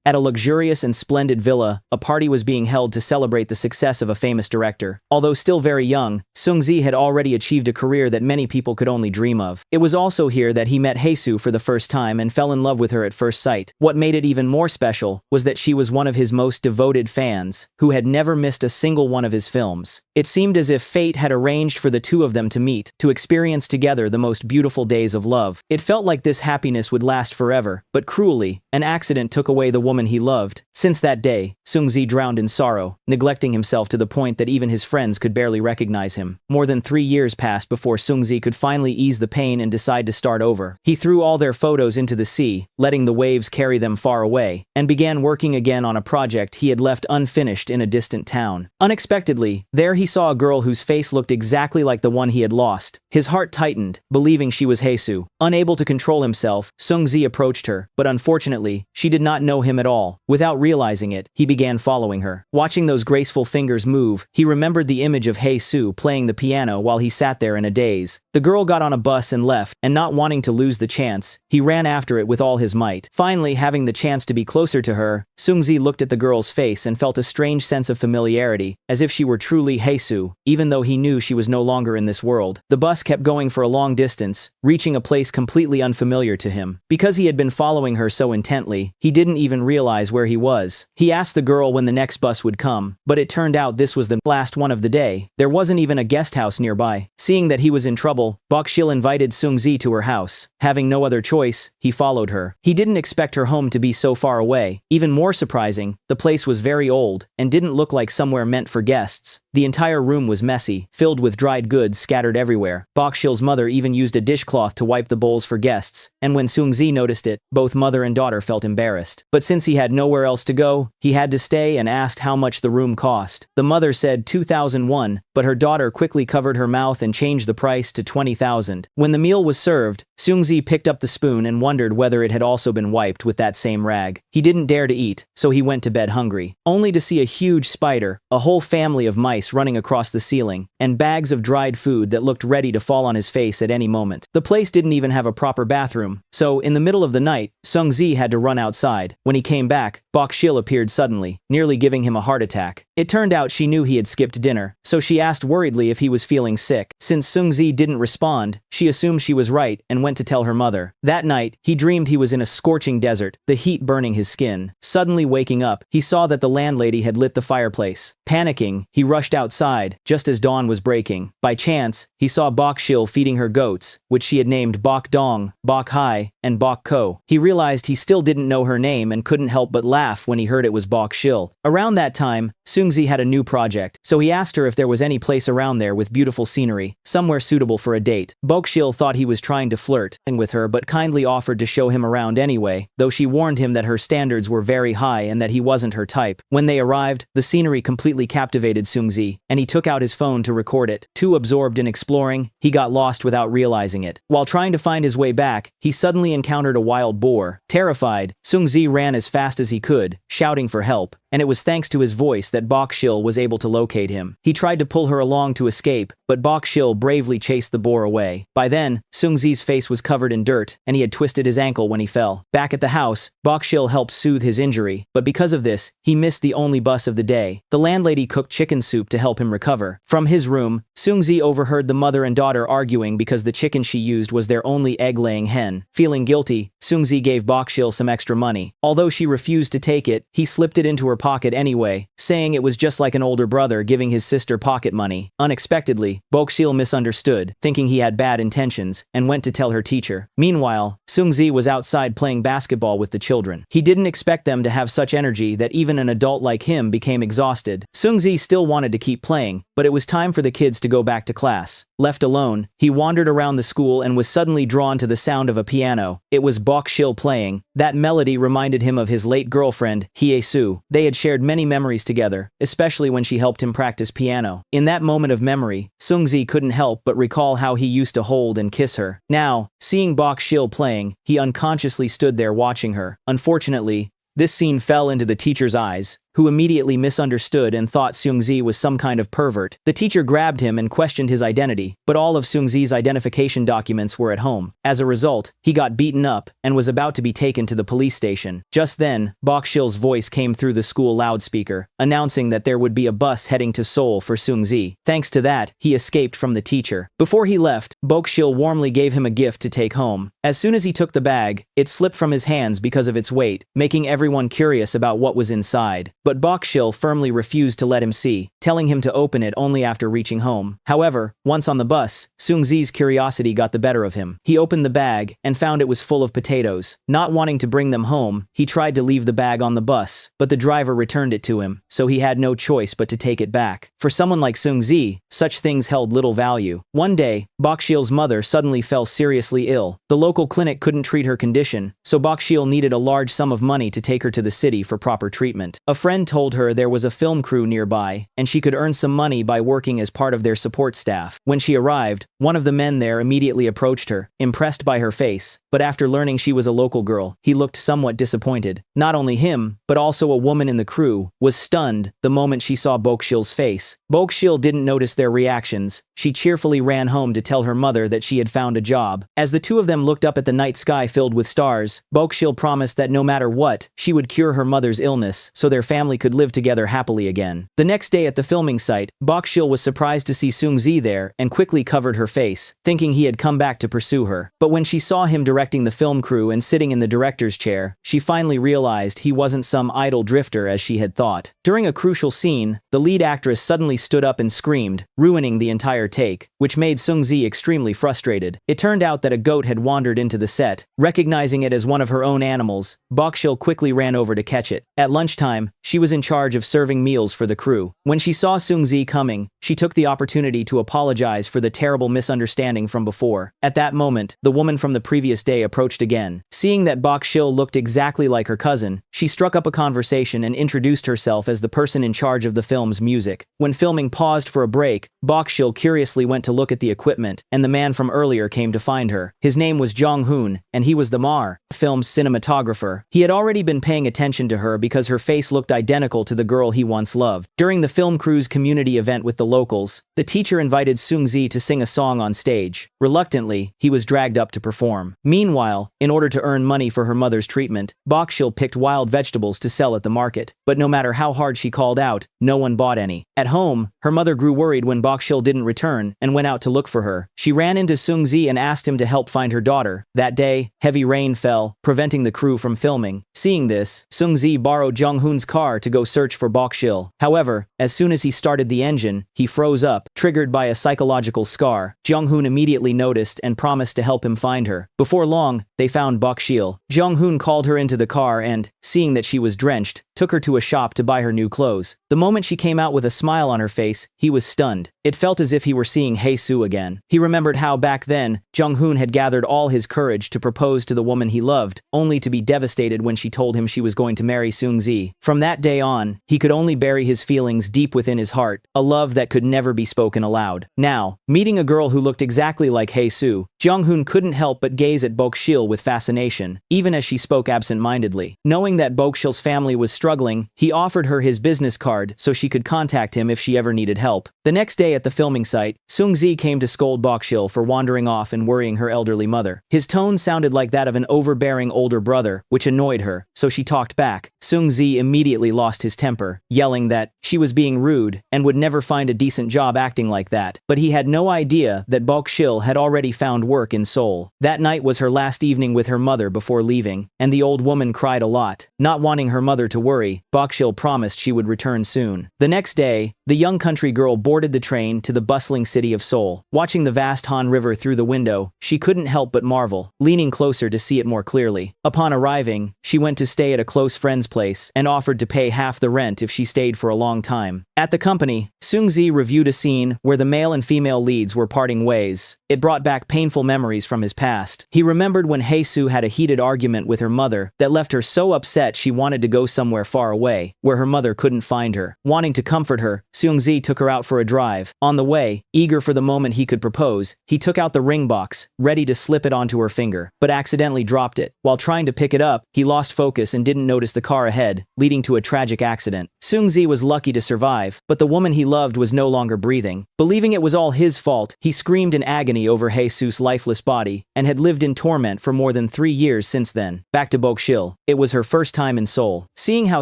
At a luxurious and splendid villa, a party was being held to celebrate the success of a famous director. Although still very young, Seung-ji had already achieved a career that many people could only dream of. It was also here that he met Hae-soo for the first time and fell in love with her at first sight. What made it even more special was that she was one of his most devoted fans, who had never missed a single one of his films. It seemed as if fate had arranged for the two of them to meet, to experience together the most beautiful days of love. It felt like this happiness would last forever, but cruelly, an accident took away the woman he loved. Since that day, Seung-ji drowned in sorrow, neglecting himself to the point that even his friends could barely recognize him. More than 3 years passed before Seung-ji could finally ease the pain and decide to start over. He threw all their photos into the sea, letting the waves carry them far away, and began working again on a project he had left unfinished in a distant town. Unexpectedly, there he saw a girl whose face looked exactly like the one he had lost. His heart tightened, believing she was Hae-soo. Unable to control himself, Seung-ji approached her, but unfortunately, she did not know him at all. Without realizing it, he began following her. Watching those graceful fingers move, he remembered the image of Hae-soo playing the piano while he sat there in a daze. The girl got on a bus and left, and not wanting to lose the chance, he ran after it with all his might. Finally, having the chance to be closer to her, Seung-ji looked at the girl's face and felt a strange sense of familiarity, as if she were truly Hae-soo, even though he knew she was no longer in this world. The bus kept going for a long distance, reaching a place completely unfamiliar to him. Because he had been following her so intently, he didn't even realize where he was. He asked the girl when the next bus would come, but it turned out this was the last one of the day. There wasn't even a guest house nearby. Seeing that he was in trouble, Bok-shil invited Seung-ji to her house. Having no other choice, he followed her. He didn't expect her home to be so far away. Even more surprising, the place was very old, and didn't look like somewhere meant for guests. The entire room was messy, filled with dried goods scattered everywhere. Bok-shil's mother even used a dishcloth to wipe the bowls for guests, and when Seung-ji noticed it, both mother and daughter felt embarrassed. But since he had nowhere else to go, he had to stay and asked how much the room cost. The mother said 2,001, but her daughter quickly covered her mouth and changed the price to 20,000. When the meal was served, Seung-ji picked up the spoon and wondered whether it had also been wiped with that same rag. He didn't dare to eat, so he went to bed hungry, only to see a huge spider, a whole family of mice running across the ceiling, and bags of dried food that looked ready to fall on his face at any moment. The place didn't even have a proper bathroom, so in the middle of the night, Seung-ji had to run outside. When he came back, Bok-shil appeared suddenly, nearly giving him a heart attack. It turned out she knew he had skipped dinner, so she asked worriedly if he was feeling sick. Since Seung-ji didn't respond, she assumed she was right and went to tell her mother. That night, he dreamed he was in a scorching desert, the heat burning his skin. Suddenly waking up, he saw that the landlady had lit the fireplace. Panicking, he rushed outside, just as dawn was breaking. By chance, he saw Bok-shil feeding her goats, which she had named Bok-dong, Bok-hai, and Bok-ko. He realized he still didn't know her name and couldn't help but laugh when he heard it was Bok-shil. Around that time, Seung-ji had a new project, so he asked her if there was any place around there with beautiful scenery, somewhere suitable for a date. Bok-shil thought he was trying to flirt with her but kindly offered to show him around anyway, though she warned him that her standards were very high and that he wasn't her type. When they arrived, the scenery completely captivated Seung-ji, and he took out his phone to record it. Too absorbed in exploring, he got lost without realizing it. While trying to find his way back, he suddenly encountered a wild boar. Terrified, Seung-ji ran as fast as he could, shouting for help, and it was thanks to his voice that Bok-shil was able to locate him. He tried to pull her along to escape, but Bok-shil bravely chased the boar away. By then, Seung-ji's face was covered in dirt, and he had twisted his ankle when he fell. Back at the house, Bok-shil helped soothe his injury, but because of this, he missed the only bus of the day. The landlady cooked chicken soup to help him recover. From his room, Seung-ji overheard the mother and daughter arguing because the chicken she used was their only egg-laying hen. Feeling guilty, Seung-ji gave Bok-shil some extra money. Although she refused to take it, he slipped it into her pocket anyway, saying it was just like an older brother giving his sister pocket money. Unexpectedly, Bok-shil misunderstood, thinking he had bad intentions, and went to tell her teacher. Meanwhile, Seung-ji was outside playing basketball with the children. He didn't expect them to have such energy that even an adult like him became exhausted. Seung-ji still wanted to keep playing, but it was time for the kids to go back to class. Left alone, he wandered around the school and was suddenly drawn to the sound of a piano. It was Bok-shil playing. That melody reminded him of his late girlfriend, Hae-soo. They had shared many memories together, especially when she helped him practice piano. In that moment of memory, Seung-ji couldn't help but recall how he used to hold and kiss her. Now, seeing Bok-shil playing, he unconsciously stood there watching her. Unfortunately, this scene fell into the teacher's eyes, who immediately misunderstood and thought Seungzi was some kind of pervert. The teacher grabbed him and questioned his identity, but all of Seungzi's identification documents were at home. As a result, he got beaten up and was about to be taken to the police station. Just then, Bokshil's voice came through the school loudspeaker, announcing that there would be a bus heading to Seoul for Seungzi. Thanks to that, he escaped from the teacher. Before he left, Bokshil warmly gave him a gift to take home. As soon as he took the bag, it slipped from his hands because of its weight, making everyone curious about what was inside. But Bokshil firmly refused to let him see, telling him to open it only after reaching home. However, once on the bus, Seungzi's curiosity got the better of him. He opened the bag and found it was full of potatoes. Not wanting to bring them home, he tried to leave the bag on the bus, but the driver returned it to him, so he had no choice but to take it back. For someone like Seungzi, such things held little value. One day, Bokshil's mother suddenly fell seriously ill. The local clinic couldn't treat her condition, so Bokshil needed a large sum of money to take her to the city for proper treatment. A friend told her there was a film crew nearby, and she could earn some money by working as part of their support staff. When she arrived, one of the men there immediately approached her, impressed by her face, but after learning she was a local girl, he looked somewhat disappointed. Not only him, but also a woman in the crew, was stunned the moment she saw Bokshil's face. Bokshil didn't notice their reactions. She cheerfully ran home to tell her mother that she had found a job. As the two of them looked up at the night sky filled with stars, Bokshil promised that no matter what, she would cure her mother's illness so their family could live together happily again. The next day at the filming site, Bokshil was surprised to see Seungzi there and quickly covered her face, thinking he had come back to pursue her. But when she saw him directing the film crew and sitting in the director's chair, she finally realized he wasn't some idle drifter as she had thought. During a crucial scene, the lead actress suddenly stood up and screamed, ruining the entire take, which made Seungzi extremely frustrated. It turned out that a goat had wandered into the set. Recognizing it as one of her own animals, Bokshil quickly ran over to catch it. At lunchtime, she was in charge of serving meals for the crew. When she saw Seungzi coming, she took the opportunity to apologize for the terrible misunderstanding from before. At that moment, the woman from the previous day approached again. Seeing that Bokshil looked exactly like her cousin, she struck up a conversation and introduced herself as the person in charge of the film's music. When filming paused for a break, Bokshil curiously went to look at the equipment, and the man from earlier came to find her. His name was Jong-hoon, and he was the film's cinematographer. He had already been paying attention to her because her face looked identical to the girl he once loved. During the film crew's community event with the locals, the teacher invited Seungzi to sing a song on stage. Reluctantly, he was dragged up to perform. Meanwhile, in order to earn money for her mother's treatment, Bokshil picked wild vegetables to sell at the market. But no matter how hard she called out, no one bought any. At home, her mother grew worried when Bokshil didn't return and went out to look for her. She ran into Seungzi and asked him to help find her daughter. That day, heavy rain fell, preventing the crew from filming. Seeing this, Seungzi borrowed Jong-hoon's car to go search for Bokshil. However, as soon as he started the engine, he froze up, triggered by a psychological scar. Jong-hoon immediately noticed and promised to help him find her. Before long, they found Bokshil. Jong-hoon called her into the car and, seeing that she was drenched, took her to a shop to buy her new clothes. The moment she came out with a smile on her face, he was stunned. It felt as if he were seeing Hae-soo again. He remembered how back then, Jong-hoon had gathered all his courage to propose to the woman he loved, only to be devastated when she told him she was going to marry Seungzi. From that day on, he could only bury his feelings deep within his heart, a love that could never be spoken aloud. Now, meeting a girl who looked exactly like Hae-soo, Jong-hoon couldn't help but gaze at Bokshil with fascination, even as she spoke absent-mindedly. Knowing that Bokshil's family was struggling, he offered her his business card so she could contact him if she ever needed help. The next day at the filming site, Seungzi came to scold Bokshil for wandering off and worrying her elderly mother. His tone sounded like that of an overbearing older brother, which annoyed her, so she talked back. Seungzi immediately lost his temper, yelling that she was being rude and would never find a decent job acting like that. But he had no idea that Bokshil had already found work in Seoul. That night was her last evening with her mother before leaving, and the old woman cried a lot. Not wanting her mother to worry, Bokshil promised she would return soon. The next day, the young country girl boarded the train to the bustling city of Seoul. Watching the vast Han River through the window, she couldn't help but marvel, leaning closer to see it more clearly. Upon arriving, she went to stay at a close friend's place and offered to pay half the rent if she stayed for a long time. At the company, Seungzi reviewed a scene where the male and female leads were parting ways. It brought back painful memories from his past. He remembered when Hae-soo had a heated argument with her mother that left her so upset she wanted to go somewhere far away, where her mother couldn't find her. Wanting to comfort her, Seung-ji took her out for a drive. On the way, eager for the moment he could propose, he took out the ring box, ready to slip it onto her finger, but accidentally dropped it. While trying to pick it up, he lost focus and didn't notice the car ahead, leading to a tragic accident. Seung-ji was lucky to survive, but the woman he loved was no longer breathing. Believing it was all his fault, he screamed in agony over Jesus' lifeless body, and had lived in torment for more than 3 years since then. Back to Bokshil. It was her first time in Seoul. Seeing how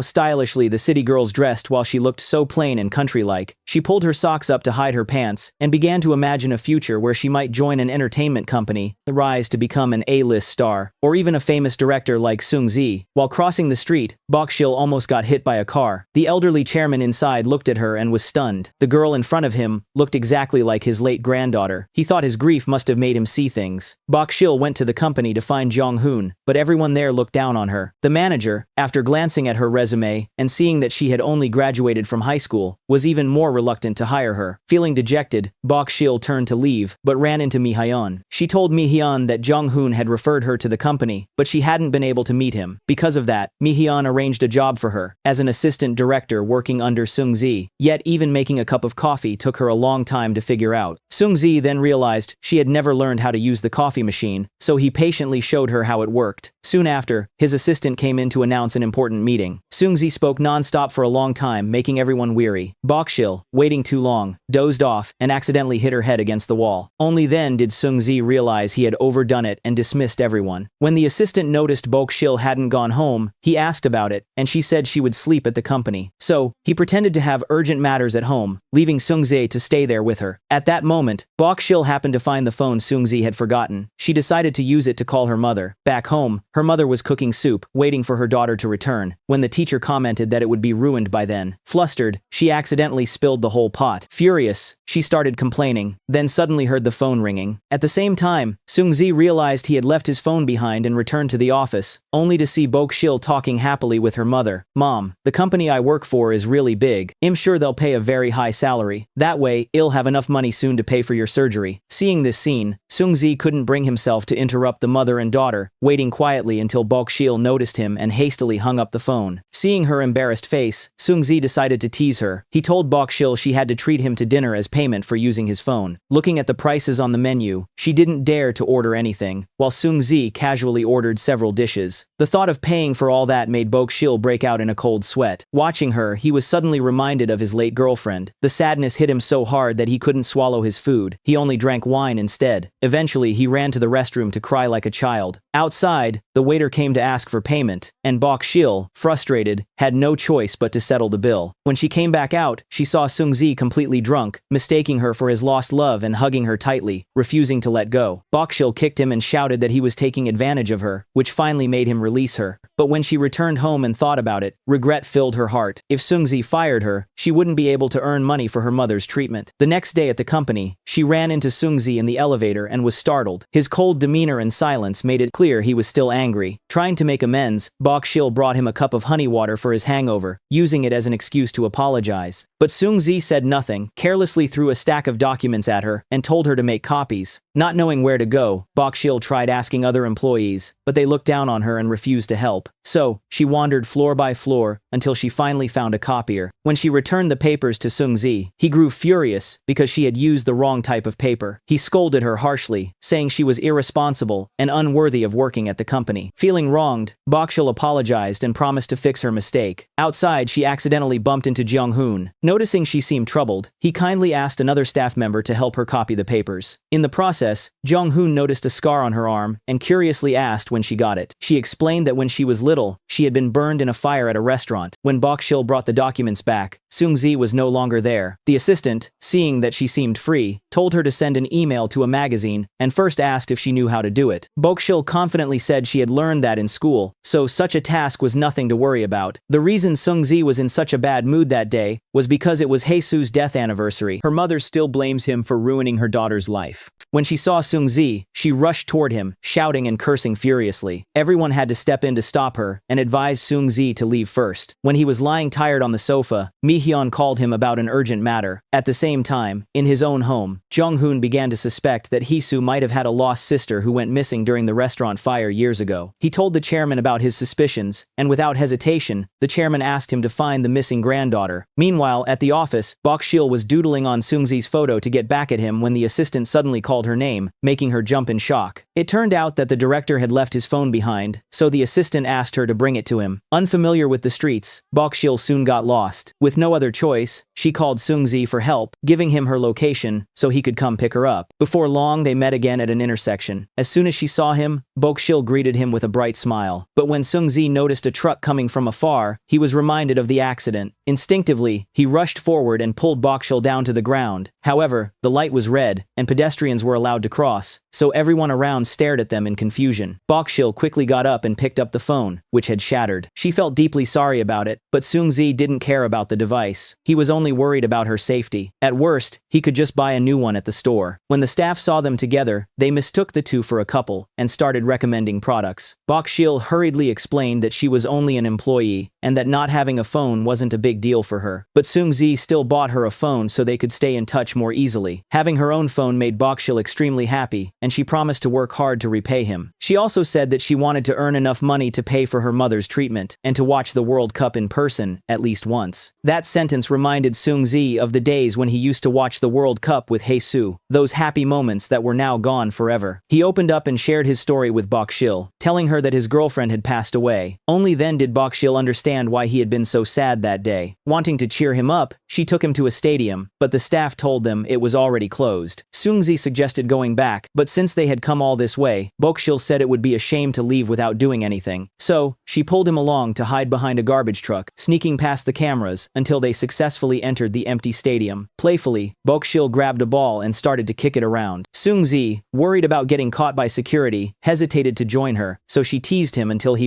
stylishly the city girls dressed while she looked so plain and country-like, she pulled her socks up to hide her pants, and began to imagine a future where she might join an entertainment company, rise to become an A-list star, or even a famous director like Seung-ji. While crossing the street, Bokshil almost got hit by a car. The elderly chairman inside looked at her and was stunned. The girl in front of him looked exactly like his late granddaughter. He thought his grief must have made him see things. Bokshil went to the company to find Jong-hoon, but everyone there looked down on her. The manager, after glancing at her resume and seeing that she had only graduated from high school, was even more reluctant to hire her. Feeling dejected, Bokshil turned to leave, but ran into Mi-hyun. She told Mi-hyun that Jong-hoon had referred her to the company, but she hadn't been able to meet him. Because of that, Mi-hyun arranged a job for her, as an assistant director working under Seung-ji. Yet even making a cup of coffee took her a long time to figure out. Seung-ji then realized she had never learned how to use the coffee machine, so he patiently showed her how it worked. Soon after, his assistant came in to announce an important meeting. Seung-ji spoke non-stop for a long time, making everyone weary. Bokshil, waiting too long, dozed off and accidentally hit her head against the wall. Only then did Seung-ji realize he had overdone it and dismissed everyone. When the assistant noticed Bokshil hadn't gone home, he asked about it, and she said she would sleep at the company. So, he pretended to have urgent matters at home, leaving Seung-ji to stay there with her. At that moment, Bokshil happened to find the phone Seung-ji had forgotten. She decided to use it to call her mother. Back home, her mother was cooking soup, waiting for her daughter to return, when the teacher commented that it would be ruined by then. Flustered, she accidentally spilled the whole pot. Furious, she started complaining, then suddenly heard the phone ringing. At the same time, Seung-ji realized he had left his phone behind and returned to the office, only to see Bokshil talking happily with her mother. "Mom, the company I work for is really big. I'm sure they'll pay a very high salary. That way, I'll have enough money soon to pay for your surgery." Seeing this scene, Seung-ji couldn't bring himself to interrupt the mother and daughter, waiting quietly until Bokshil noticed him and hastily hung up the phone. Seeing her embarrassed face, Seung-ji decided to tease her. He told Bokshil she had to treat him to dinner as payment for using his phone. Looking at the prices on the menu, she didn't dare to order anything, while Seung-ji casually ordered several dishes. The thought of paying for all that made Bokshil break out in a cold sweat. Watching her, he was suddenly reminded of his late girlfriend. The sadness hit him so hard that he couldn't swallow his food. He only drank wine instead. Eventually, he ran to the restroom to cry like a child. Outside, the waiter came to ask for payment, and Bokshil, frustrated, had no choice but to settle the bill. When she came back out, she saw Seung-ji completely drunk, mistaking her for his lost love and hugging her tightly, refusing to let go. Bokshil kicked him and shouted that he was taking advantage of her, which finally made him release her. But when she returned home and thought about it, regret filled her heart. If Seung-ji fired her, she wouldn't be able to earn money for her mother's treatment. The next day at the company, she ran into Seung-ji in the elevator and was startled. His cold demeanor and silence made it clear he was still angry. Trying to make amends, Bokshil brought him a cup of honey water for his hangover, using it as an excuse to apologize. But Seung-ji said nothing, carelessly threw a stack of documents at her, and told her to make copies. Not knowing where to go, Bokshil tried asking other employees, but they looked down on her and refused to help. So, she wandered floor by floor until she finally found a copier. When she returned the papers to Seung-ji, he grew furious because she had used the wrong type of paper. He scolded her harshly, saying she was irresponsible and unworthy of working at the company. Feeling wronged, Bokshil apologized and promised to fix her mistake. Outside, she accidentally bumped into Jong-hoon. Noticing she seemed troubled, he kindly asked another staff member to help her copy the papers. In the process, Jong-hoon noticed a scar on her arm and curiously asked when she got it. She explained that when she was little, she had been burned in a fire at a restaurant. When Bokshil brought the documents back, Seung-ji was no longer there. The assistant, seeing that she seemed free, told her to send an email to a magazine and first asked if she knew how to do it. Bokshil confidently said she had learned that in school, so such a task was nothing to worry about. The reason Seung-ji was in such a bad mood that day was because it was Jesus' death anniversary. Her mother still blames him for ruining her daughter's life. When she saw Seung-ji, she rushed toward him, shouting and cursing furiously. Everyone had to step in to stop her and advise Seung-ji to leave first. When he was lying tired on the sofa, Mi-hyun called him about an urgent matter. At the same time, in his own home, Jong-hoon began to suspect that Hisu might have had a lost sister who went missing during the restaurant fire years ago. He told the chairman about his suspicions, and without hesitation, location, the chairman asked him to find the missing granddaughter. Meanwhile, at the office, Bok-shil was doodling on Seung-zi's photo to get back at him when the assistant suddenly called her name, making her jump in shock. It turned out that the director had left his phone behind, so the assistant asked her to bring it to him. Unfamiliar with the streets, Bok-shil soon got lost. With no other choice, she called Seung-zi for help, giving him her location so he could come pick her up. Before long, they met again at an intersection. As soon as she saw him, Bok-shil greeted him with a bright smile. But when Seung-zi noticed a truck coming from afar, he was reminded of the accident. Instinctively, he rushed forward and pulled Bok-shil down to the ground. However, the light was red, and pedestrians were allowed to cross, so everyone around stared at them in confusion. Bok-shil quickly got up and picked up the phone, which had shattered. She felt deeply sorry about it, but Seung-zi didn't care about the device. He was only worried about her safety. At worst, he could just buy a new one at the store. When the staff saw them together, they mistook the two for a couple and started recommending products. Bok-shil hurriedly explained that she was only an employee and that not having a phone wasn't a big deal for her. But Seung-zi still bought her a phone so they could stay in touch more easily. Having her own phone made Bok-shil extremely happy, and she promised to work hard to repay him. She also said that she wanted to earn enough money to pay for her mother's treatment and to watch the World Cup in person at least once. That sentence reminded Seung-zi of the days when he used to watch the World Cup with Hae-soo, those happy moments that were now gone forever. He opened up and shared his story with Bok-shil, telling her that his girlfriend had passed away. Only then did Bok-shil understand why he had been so sad that day. Wanting to cheer him up, she took him to a stadium, but the staff told them it was already closed. Seung-zi suggested going back, but since they had come all this way, Bok-shil said it would be a shame to leave without doing anything. So, she pulled him along to hide behind a garbage truck, sneaking past the cameras until they successfully entered the empty stadium. Playfully, Bok-shil grabbed a ball and started to kick it around. Seung-zi, worried about getting caught by security, hesitated to join her, so she teased him until he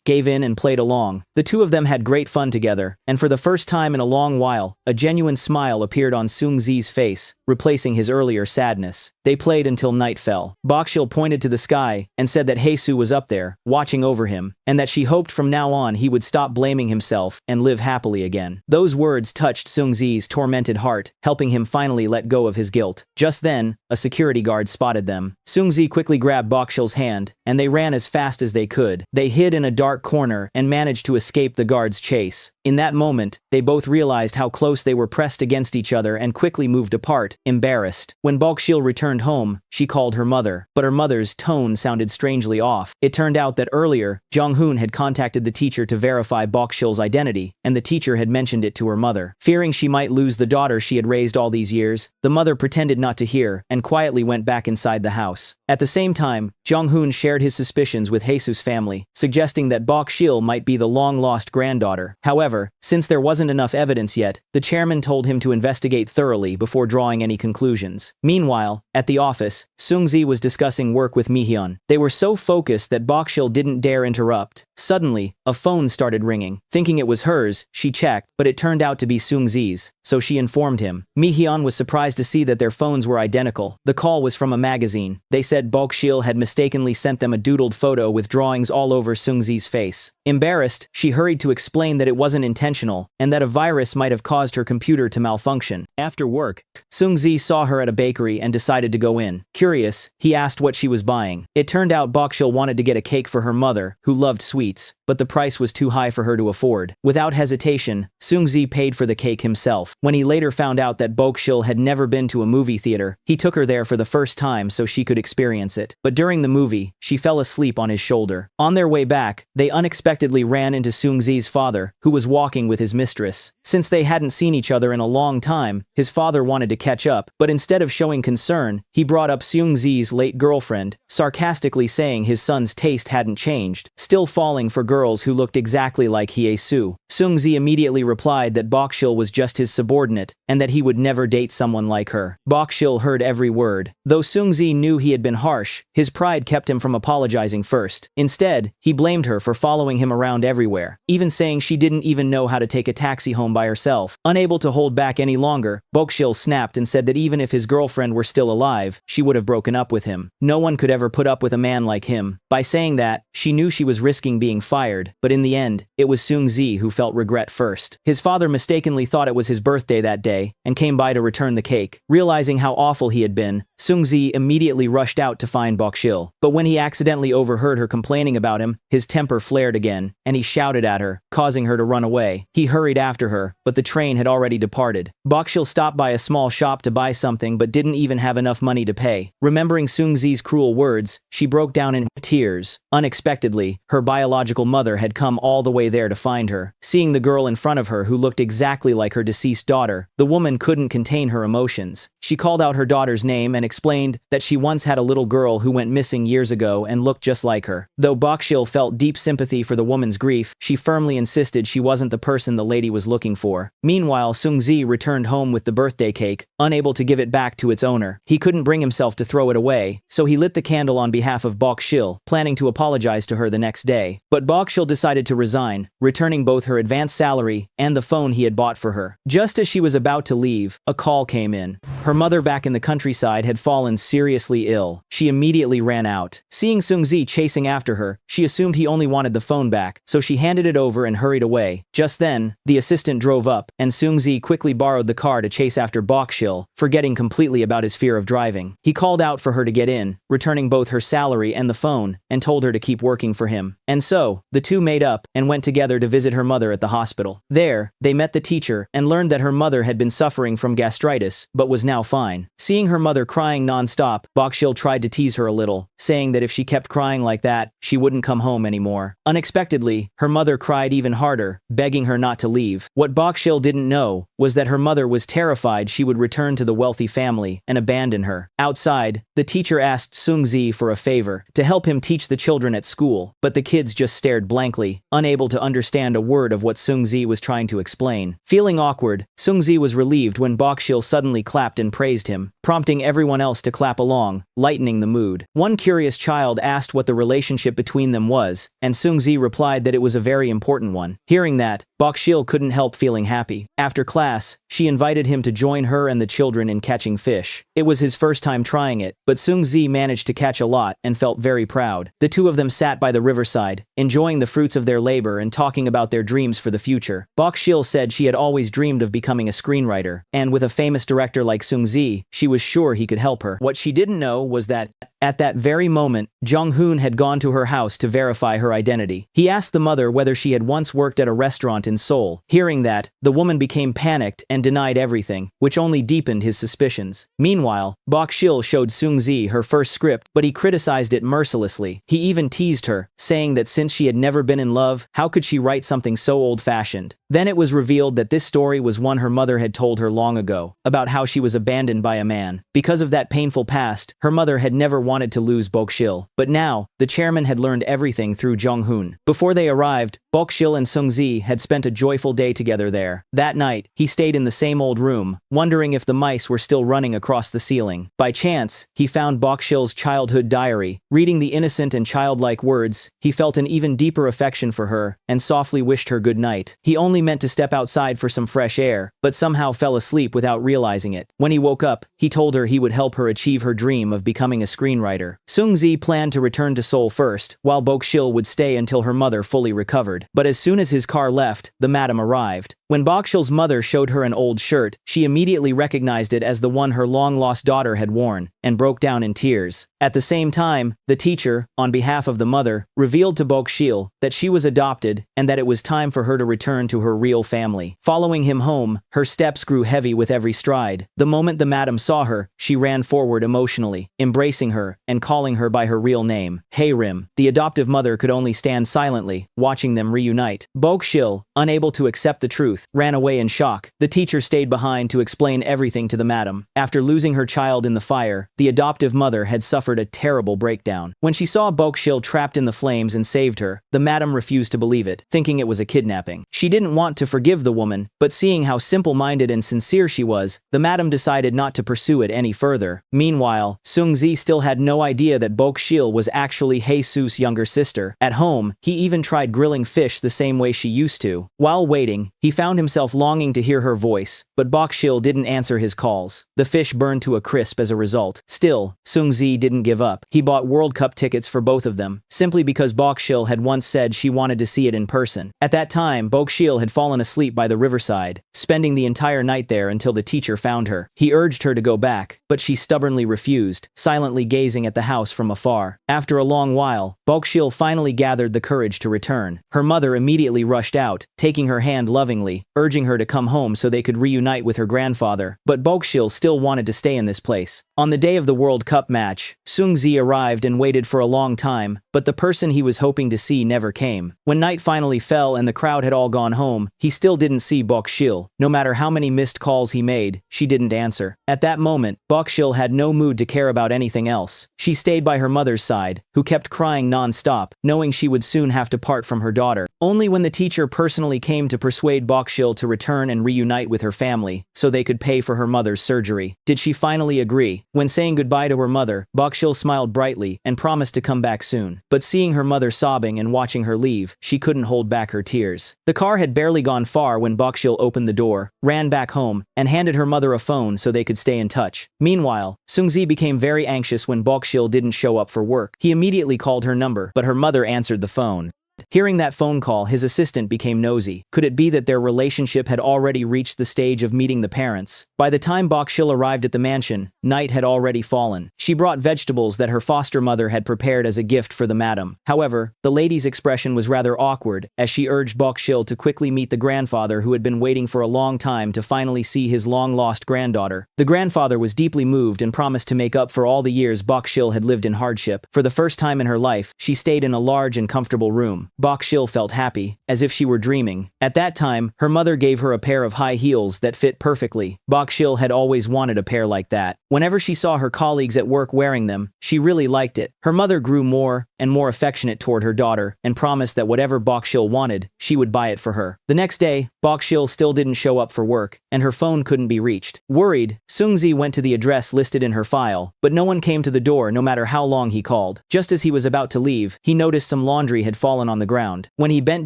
gave in and played along. The two of them had great fun together, and for the first time in a long while, a genuine smile appeared on Seung-zi's face, replacing his earlier sadness. They played until night fell. Bok-shil pointed to the sky and said that Hae-soo was up there, watching over him, and that she hoped from now on he would stop blaming himself and live happily again. Those words touched Seung-zi's tormented heart, helping him finally let go of his guilt. Just then, a security guard spotted them. Seung-zi quickly grabbed Bok-shil's hand, and they ran as fast as they could. They hid in a dark corner and managed to escape the guard's chase. In that moment, they both realized how close they were pressed against each other and quickly moved apart, embarrassed. When Bok-shil returned home, she called her mother, but her mother's tone sounded strangely off. It turned out that earlier, Jong-hoon had contacted the teacher to verify Bok-shil's identity, and the teacher had mentioned it to her mother. Fearing she might lose the daughter she had raised all these years, the mother pretended not to hear and quietly went back inside the house. At the same time, Jong-hoon shared his suspicions with Hae-soo's family, suggesting that Bok-shil might be the long-lost granddaughter. However, since there wasn't enough evidence yet, the chairman told him to investigate thoroughly before drawing any conclusions. Meanwhile, at the office, Seung-zi was discussing work with Mi-hyun. They were so focused that Bok-shil didn't dare interrupt. Suddenly, a phone started ringing. Thinking it was hers, she checked, but it turned out to be Seung-zi's, so she informed him. Mi-hyun was surprised to see that their phones were identical. The call was from a magazine. They said Bok-shil had mistakenly sent them a doodled photo with drawings all over Seung-zi's face. Embarrassed, she hurried to explain that it wasn't intentional, and that a virus might have caused her computer to malfunction. After work, Seung-zi saw her at a bakery and decided to go in. Curious, he asked what she was buying. It turned out Bok-shil wanted to get a cake for her mother, who loved sweets, but the price was too high for her to afford. Without hesitation, Seung-zi paid for the cake himself. When he later found out that Bok-shil had never been to a movie theater, he took her there for the first time so she could experience it. But during the movie, she fell asleep on his shoulder. On their way back, they unexpectedly ran into Seung-zi's father, who was walking with his mistress. Since they hadn't seen each other in a long time, his father wanted to catch up, but instead of showing concern, he brought up Seung-zi's late girlfriend, sarcastically saying his son's taste hadn't changed, still falling for girls who looked exactly like Hae-soo. Seung-zi immediately replied that Bok-shil was just his subordinate, and that he would never date someone like her. Bok-shil heard every word. Though Seung-zi knew he had been harsh, his pride kept him from apologizing first. Instead, he blamed her for following him around everywhere, even saying she didn't even even know how to take a taxi home by herself. Unable to hold back any longer, Bokshil snapped and said that even if his girlfriend were still alive, she would have broken up with him. No one could ever put up with a man like him. By saying that, she knew she was risking being fired, but in the end, it was Seung-ji who felt regret first. His father mistakenly thought it was his birthday that day, and came by to return the cake. Realizing how awful he had been, Seung-ji immediately rushed out to find Bokshil. But when he accidentally overheard her complaining about him, his temper flared again, and he shouted at her, causing her to run away. He hurried after her, but the train had already departed. Bokshil stopped by a small shop to buy something but didn't even have enough money to pay. Remembering Seung-ji's cruel words, she broke down in tears. Unexpectedly, her biological mother had come all the way there to find her. Seeing the girl in front of her who looked exactly like her deceased daughter, the woman couldn't contain her emotions. She called out her daughter's name and explained that she once had a little girl who went missing years ago and looked just like her. Though Bokshil felt deep sympathy for the woman's grief, she firmly insisted she wasn't the person the lady was looking for. Meanwhile, Seung-ji returned home with the birthday cake, unable to give it back to its owner. He couldn't bring himself to throw it away, so he lit the candle on behalf of Bokshil, planning to apologize to her the next day. But Bokshil decided to resign, returning both her advance salary and the phone he had bought for her. Just as she was about to leave, a call came in. Her mother back in the countryside had fallen seriously ill. She immediately ran out. Seeing Seung-ji chasing after her, she assumed he only wanted the phone back, so she handed it over and hurried away. Just then, the assistant drove up, and Seung-ji quickly borrowed the car to chase after Bokshil, forgetting completely about his fear of driving. He called out for her to get in, returning both her salary and the phone, and told her to keep working for him. And so, the two made up and went together to visit her mother at the hospital. There, they met the teacher and learned that her mother had been suffering from gastritis, but was now fine. Seeing her mother crying non-stop, Bokshil tried to tease her a little, saying that if she kept crying like that, she wouldn't come home anymore. Unexpectedly, her mother cried even harder, begging her not to leave. What Bokshil didn't know was that her mother was terrified she would return to the wealthy family and abandon her. Outside, the teacher asked Seung-ji for a favor, to help him teach the children at school, but the kids just stared blankly, unable to understand a word of what Seung-ji was trying to explain. Feeling awkward, Seung-ji was relieved when Bokshil suddenly clapped and praised him, prompting everyone else to clap along, lightening the mood. One curious child asked what the relationship between them was, and Seung-ji replied that it was a very important one. Hearing that, Bokshil couldn't help feeling happy. After class, she invited him to join her and the children in catching fish. It was his first time trying it, but Seung-ji managed to catch a lot and felt very proud. The two of them sat by the riverside, enjoying the fruits of their labor and talking about their dreams for the future. Bokshil said she had always dreamed of becoming a screenwriter, and with a famous director like Seung-ji, she was sure he could help her. What she didn't know was that, at that very moment, Jung-hoon had gone to her house to verify her identity. He asked the mother whether she had once worked at a restaurant in Seoul. Hearing that, the woman became panicked and denied everything, which only deepened his suspicions. Meanwhile, Bokshil showed Seung-ji her first script, but he criticized it mercilessly. He even teased her, saying that since she had never been in love, how could she write something so old-fashioned? Then it was revealed that this story was one her mother had told her long ago, about how she was abandoned by a man. Because of that painful past, her mother had never wanted to lose Bokshil. But now, the chairman had learned everything through Jung-hoon. Before they arrived, Bokshil and Seung-ji had spent a joyful day together there. That night, he stayed in the same old room, wondering if the mice were still running across the ceiling. By chance, he found Bokshil's childhood diary. Reading the innocent and childlike words, he felt an even deeper affection for her, and softly wished her good night. He only meant to step outside for some fresh air, but somehow fell asleep without realizing it. When he woke up, he told her he would help her achieve her dream of becoming a screenwriter. Seung-ji planned to return to Seoul first, while Bokshil would stay until her mother fully recovered. But as soon as his car left, the madam arrived. When Bokshil's mother showed her an old shirt, she immediately recognized it as the one her long-lost daughter had worn, and broke down in tears. At the same time, the teacher, on behalf of the mother, revealed to Bokshil that she was adopted and that it was time for her to return to her real family. Following him home, her steps grew heavy with every stride. The moment the madam saw her, she ran forward emotionally, embracing her and calling her by her real name, Hayrim. The adoptive mother could only stand silently, watching them reunite. Bokshil, unable to accept the truth, ran away in shock. The teacher stayed behind to explain everything to the madam. After losing her child in the fire, the adoptive mother had suffered a terrible breakdown. When she saw Bokshil trapped in the flames and saved her, the madam refused to believe it, thinking it was a kidnapping. She didn't want to forgive the woman, but seeing how simple-minded and sincere she was, the madam decided not to pursue it any further. Meanwhile, Seung-ji still had no idea that Bokshil was actually Jesus' younger sister. At home, he even tried grilling fish fish the same way she used to. While waiting, he found himself longing to hear her voice, but Bokshil didn't answer his calls. The fish burned to a crisp as a result. Still, Sungzi didn't give up. He bought World Cup tickets for both of them, simply because Bokshil had once said she wanted to see it in person. At that time, Bokshil had fallen asleep by the riverside, spending the entire night there until the teacher found her. He urged her to go back, but she stubbornly refused, silently gazing at the house from afar. After a long while, Bokshil finally gathered the courage to return. Her mother immediately rushed out, taking her hand lovingly, urging her to come home so they could reunite with her grandfather. But Bokshil still wanted to stay in this place. On the day of the World Cup match, Sungzi arrived and waited for a long time, but the person he was hoping to see never came. When night finally fell and the crowd had all gone home, he still didn't see Bokshil. No matter how many missed calls he made, she didn't answer. At that moment, Bokshil had no mood to care about anything else. She stayed by her mother's side, who kept crying non-stop, knowing she would soon have to part from her daughter. Only when the teacher personally came to persuade Bokshil to return and reunite with her family, so they could pay for her mother's surgery, did she finally agree. When saying goodbye to her mother, Bokshil smiled brightly and promised to come back soon. But seeing her mother sobbing and watching her leave, she couldn't hold back her tears. The car had barely gone far when Bokshil opened the door, ran back home, and handed her mother a phone so they could stay in touch. Meanwhile, Sungzi became very anxious when Bokshil didn't show up for work. He immediately called her number, but her mother answered the phone. Hearing that phone call, his assistant became nosy. Could it be that their relationship had already reached the stage of meeting the parents? By the time Bokshil arrived at the mansion, night had already fallen. She brought vegetables that her foster mother had prepared as a gift for the madam. However, the lady's expression was rather awkward, as she urged Bokshil to quickly meet the grandfather who had been waiting for a long time to finally see his long-lost granddaughter. The grandfather was deeply moved and promised to make up for all the years Bokshil had lived in hardship. For the first time in her life, she stayed in a large and comfortable room. Bokshil felt happy, as if she were dreaming. At that time, her mother gave her a pair of high heels that fit perfectly. Bokshil had always wanted a pair like that. Whenever she saw her colleagues at work wearing them, she really liked it. Her mother grew more and more affectionate toward her daughter and promised that whatever Bokshil wanted, she would buy it for her. The next day, Bokshil still didn't show up for work, and her phone couldn't be reached. Worried, Sungzi went to the address listed in her file, but no one came to the door no matter how long he called. Just as he was about to leave, he noticed some laundry had fallen on the ground. When he bent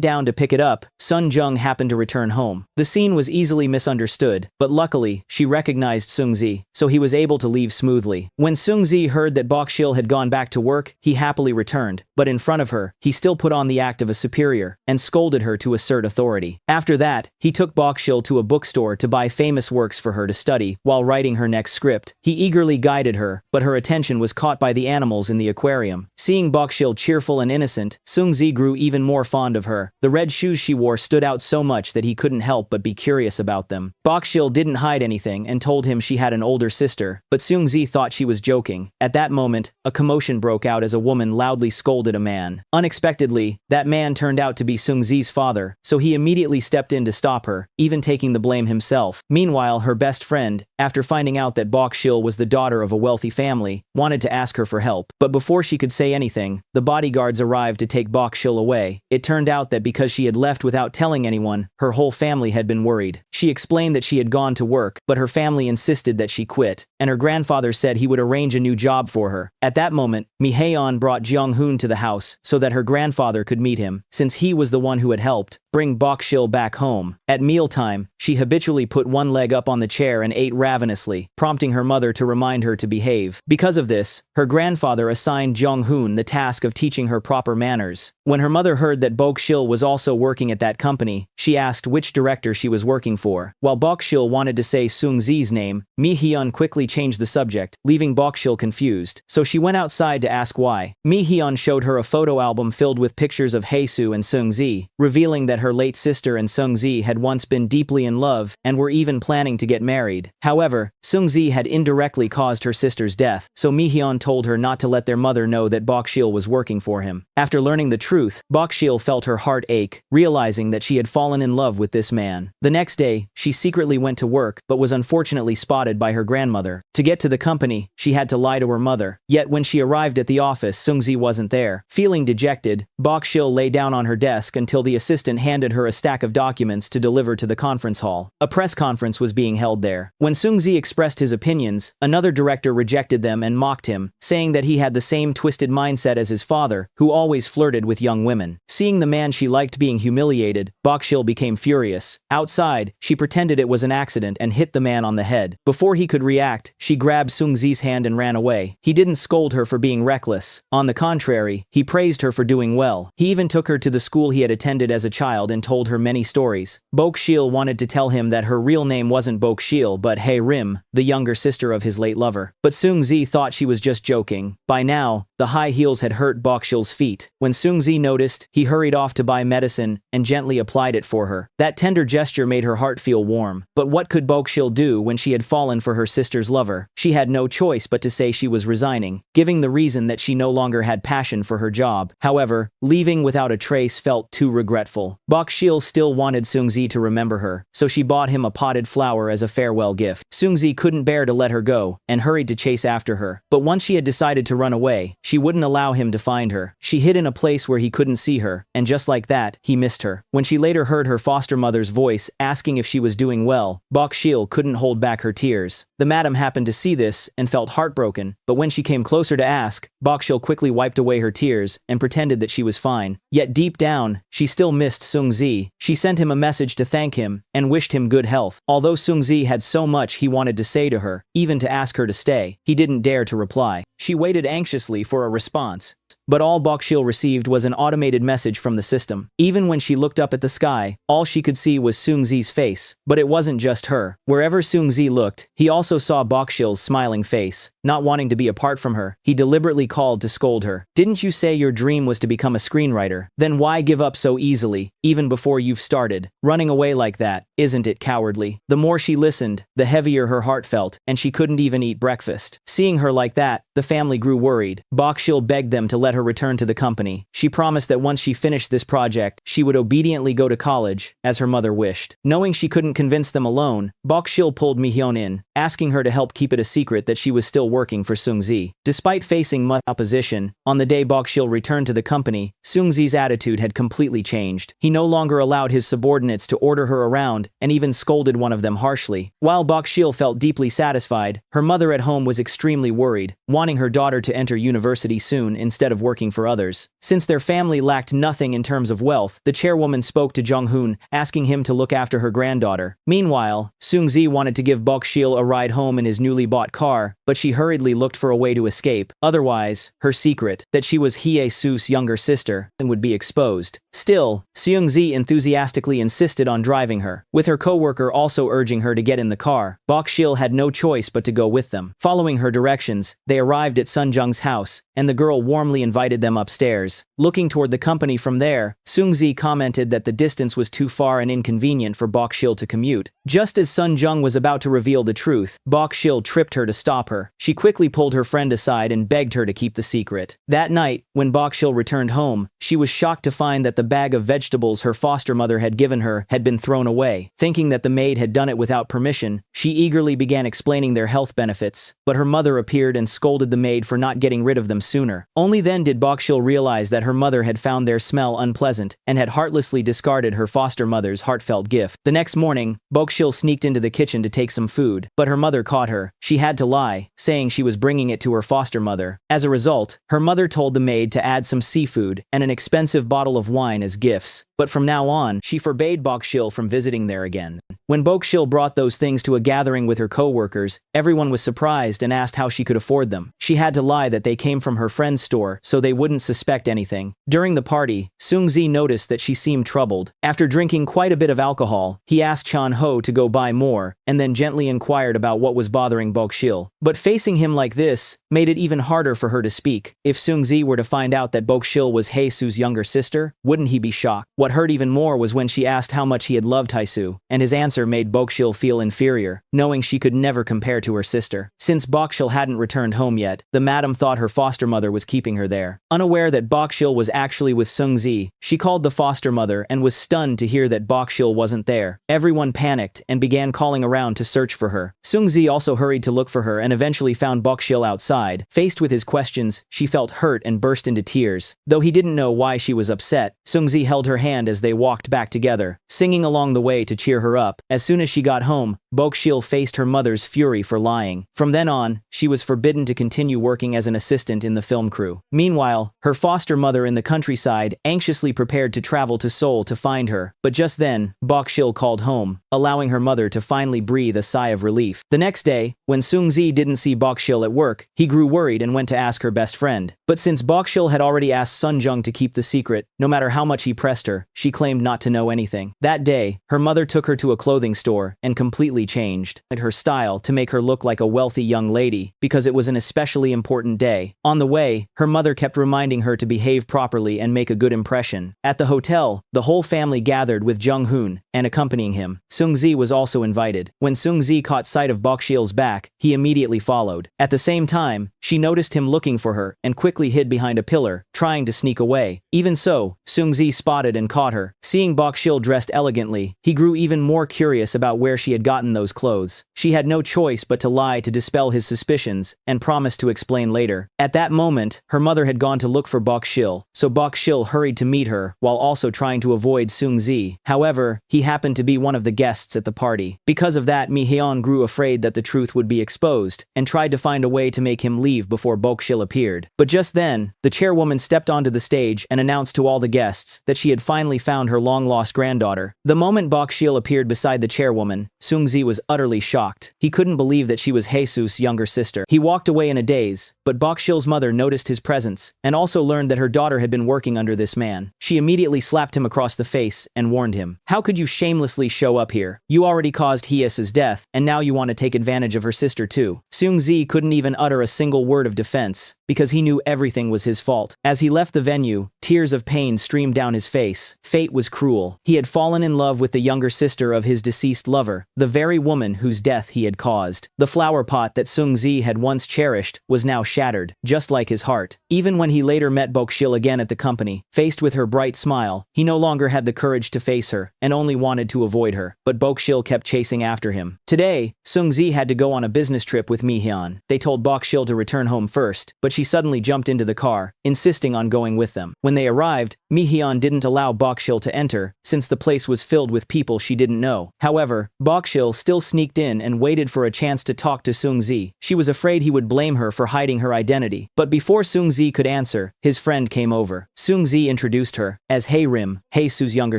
down to pick it up, Sun Jung happened to return home. The scene was easily misunderstood, but luckily, she recognized Sungzi, so he was able to leave smoothly. When Sungzi heard that Bokshil had gone back to work, he happily returned, but in front of her, he still put on the act of a superior and scolded her to assert authority. After that, he took Bokshil to a bookstore to buy famous works for her to study while writing her next script. He eagerly guided her, but her attention was caught by the animals in the aquarium. Seeing Bokshil cheerful and innocent, Sungzi grew even more fond of her. The red shoes she wore stood out so much that he couldn't help but be curious about them. Bokshil didn't hide anything and told him she had an older sister, but Sungzi thought she was joking. At that moment, a commotion broke out as a woman loudly scolded a man. Unexpectedly, that man turned out to be Sungzi's father, so he immediately stepped in to stop her, even taking the blame himself. Meanwhile, her best friend, after finding out that Bokshil was the daughter of a wealthy family, wanted to ask her for help. But before she could say anything, the bodyguards arrived to take Bokshil away. It turned out that because she had left without telling anyone, her whole family had been worried. She explained that she had gone to work, but her family insisted that she quit, and her grandfather said he would arrange a new job for her. At that moment, Mi-Haeon brought Jeong-hoon to the house so that her grandfather could meet him, since he was the one who had helped bring Bokshil back home. At mealtime, she habitually put one leg up on the chair and ate ravenously, prompting her mother to remind her to behave. Because of this, her grandfather assigned Jeong-hoon the task of teaching her proper manners. When her mother heard that Bokshil was also working at that company, she asked which director she was working for. While Bokshil wanted to say Sungzi's name, Mi-Haeon quickly changed the subject, leaving Bokshil confused, so she went outside to ask why. Mi-Haeon showed her a photo album filled with pictures of Haesoo and Sungzi, revealing that her late sister and Sungzi had once been deeply in love and were even planning to get married. However, Sungzi had indirectly caused her sister's death, so Mi-Haeon told her not to let their mother know that Bokshil was working for him. After learning the truth, Bokshil felt her heart ache, realizing that she had fallen in love with this man. The next day, she secretly went to work, but was unfortunately spotted by her grandmother. To get to the company, she had to lie to her mother. Yet when she arrived at the office, Sungzi wasn't there. Feeling dejected, Bokshil lay down on her desk until the assistant handed her a stack of documents to deliver to the conference hall. A press conference was being held there. When Sungzi expressed his opinions, another director rejected them and mocked him, saying that he had the same twisted mindset as his father, who always flirted with young women. woman. Seeing the man she liked being humiliated, Bokshil became furious. Outside, she pretended it was an accident and hit the man on the head. Before he could react, she grabbed Sungzi's hand and ran away. He didn't scold her for being reckless. On the contrary, he praised her for doing well. He even took her to the school he had attended as a child and told her many stories. Bokshil wanted to tell him that her real name wasn't Bokshil but Hae Rim, the younger sister of his late lover. But Sungzi thought she was just joking. By now, the high heels had hurt Bokshil's feet. When Sungzi noticed, he hurried off to buy medicine and gently applied it for her. That tender gesture made her heart feel warm. But what could Bokshil do when she had fallen for her sister's lover? She had no choice but to say she was resigning, giving the reason that she no longer had passion for her job. However, leaving without a trace felt too regretful. Bokshil still wanted Sungzi to remember her, so she bought him a potted flower as a farewell gift. Sungzi couldn't bear to let her go and hurried to chase after her. But once she had decided to run away, she wouldn't allow him to find her. She hid in a place where he couldn't see her, and just like that, he missed her. When she later heard her foster mother's voice asking if she was doing well, Bokshil couldn't hold back her tears. The madam happened to see this and felt heartbroken, but when she came closer to ask, Bokshil quickly wiped away her tears and pretended that she was fine. Yet deep down, she still missed Sungzi. She sent him a message to thank him and wished him good health. Although Sungzi had so much he wanted to say to her, even to ask her to stay, he didn't dare to reply. She waited anxiously for a response. But all Bokshil received was an automated message from the system. Even when she looked up at the sky, all she could see was Sungzi's face. But it wasn't just her. Wherever Sungzi looked, he also saw Bokshil's smiling face. Not wanting to be apart from her, he deliberately called to scold her. "Didn't you say your dream was to become a screenwriter? Then why give up so easily, even before you've started? Running away like that, isn't it cowardly?" The more she listened, the heavier her heart felt, and she couldn't even eat breakfast. Seeing her like that, the family grew worried. Bokshil begged them to let her return to the company. She promised that once she finished this project, she would obediently go to college, as her mother wished. Knowing she couldn't convince them alone, Bokshil pulled Mihyun in, asking her to help keep it a secret that she was still working for Sungzi. Despite facing much opposition, on the day Bokshil returned to the company, Sungzi's attitude had completely changed. He no longer allowed his subordinates to order her around and even scolded one of them harshly. While Bokshil felt deeply satisfied, her mother at home was extremely worried, wanting her daughter to enter university soon instead of working for others. Since their family lacked nothing in terms of wealth, the chairwoman spoke to Jung-hoon, asking him to look after her granddaughter. Meanwhile, Sungzi wanted to give Bokshil a ride home in his newly bought car, but she hurriedly looked for a way to escape. Otherwise, her secret, that she was Hye-su's younger sister, would be exposed. Still, Seungzi enthusiastically insisted on driving her, with her co-worker also urging her to get in the car. Bokshil had no choice but to go with them. Following her directions, they arrived at Sunjung's house, and the girl warmly invited them upstairs. Looking toward the company from there, Sungzi commented that the distance was too far and inconvenient for Bokshil to commute. Just as Sunjung was about to reveal the truth, Bokshil tripped her to stop her. She quickly pulled her friend aside and begged her to keep the secret. That night, when Bokshil returned home, she was shocked to find that the bag of vegetables her foster mother had given her had been thrown away. Thinking that the maid had done it without permission, she eagerly began explaining their health benefits. But her mother appeared and scolded the maid for not getting rid of them sooner. Only then did Bokshil realize that her mother had found their smell unpleasant and had heartlessly discarded her foster mother's heartfelt gift. The next morning, Bokshil sneaked into the kitchen to take some food, but her mother caught her. She had to lie, saying she was bringing it to her foster mother. As a result, her mother told the maid to add some seafood and an expensive bottle of wine as gifts. But from now on, she forbade Bokshil from visiting there again. When Bokshil brought those things to a gathering with her co-workers, everyone was surprised and asked how she could afford them. She had to lie that they came from her friend's store so they wouldn't suspect anything. During the party, Sungzi noticed that she seemed troubled. After drinking quite a bit of alcohol, he asked Chan-ho to go buy more, and then gently inquired about what was bothering Bokshil. But facing him like this made it even harder for her to speak. If Sungzi were to find out that Bokshil was Hae-su's younger sister, wouldn't he be shocked? What hurt even more was when she asked how much he had loved Hae-su, and his answer made Bokshil feel inferior, knowing she could never compare to her sister. Since Bokshil hadn't returned home yet, the madam thought her foster mother was keeping her there. Unaware that Bokshil was actually with Sungzi, she called the foster mother and was stunned to hear that Bokshil wasn't there. Everyone panicked and began calling around to search for her. Sungzi also hurried to look for her and eventually found Bokshil outside. Faced with his questions, she felt hurt and burst into tears. Though he didn't know why she was upset, Sungzi held her hand as they walked back together, singing along the way to cheer her up. As soon as she got home, Bokshil faced her mother's fury for lying. From then on, she was forbidden to continue working as an assistant in the film crew. Meanwhile, her foster mother in the countryside anxiously prepared to travel to Seoul to find her, but just then, Bokshil called home, allowing her mother to finally breathe a sigh of relief. The next day, when Seung-ji didn't see Bokshil at work, he grew worried and went to ask her best friend. But since Bokshil had already asked Sunjung to keep the secret, no matter how much he pressed her, she claimed not to know anything. That day, her mother took her to a clothing store and completely changed her style to make her look like a wealthy young lady, because it was an especially important day. On the way, her mother kept reminding her to behave properly and make a good impression. At the hotel, the whole family gathered with Jung-hoon, and accompanying him, Seung-ji was also invited. When Seung-ji caught sight of Bokshil's back, he immediately followed. At the same time, she noticed him looking for her and quickly hid behind a pillar, trying to sneak away. Even so, Seung-ji spotted and caught her. Seeing Bokshil dressed elegantly, he grew even more curious about where she had gotten those clothes. She had no choice but to lie to dispel his suspicions and promised to explain later. At that moment, her mother had gone to look for Bokshil, so Bokshil hurried to meet her while also trying to avoid Seung-ji. However, he happened to be one of the guests at the party. Because of that, Mi-hyun grew afraid that the truth would be exposed and tried to find a way to make him leave before Bokshil appeared. But just then, the chairwoman stepped onto the stage and announced to all the guests that she had finally found her long-lost granddaughter. The moment Bokshil appeared beside the chairwoman, Seung-ji was utterly shocked. He couldn't believe that she was Jesus' younger sister. He walked away in a daze, but Bokshil's mother noticed his presence and also learned that her daughter had been working under this man. She immediately slapped him across the face and warned him, "How could you shamelessly show up here? You already caused Hyese's death, and now you want to take advantage of her sister too." Seung-ji couldn't even utter a single word of defense, because he knew everything was his fault. As he left the venue, tears of pain streamed down his face. Fate was cruel. He had fallen in love with the younger sister of his deceased lover, the very woman whose death he had caused. The flower pot that Seung-ji had once cherished was now shattered, just like his heart. Even when he later met Bokshil again at the company, faced with her bright smile, he no longer had the courage to face her, and only wanted to avoid her. But Bokshil kept chasing after him. Today, Seung-ji had to go on a business trip with Mi-hyun. They told Bokshil to return home first, but she suddenly jumped into the car, insisting on going with them. When they arrived, Mi-hyun didn't allow Bokshil to enter, since the place was filled with people she didn't know. However, Bokshil still sneaked in and waited for a chance to talk to Seung-ji. She was afraid he would blame her for hiding her identity. But before Seung-ji could answer, his friend came over. Seung-ji introduced her as Hae-rim, Hae-su's younger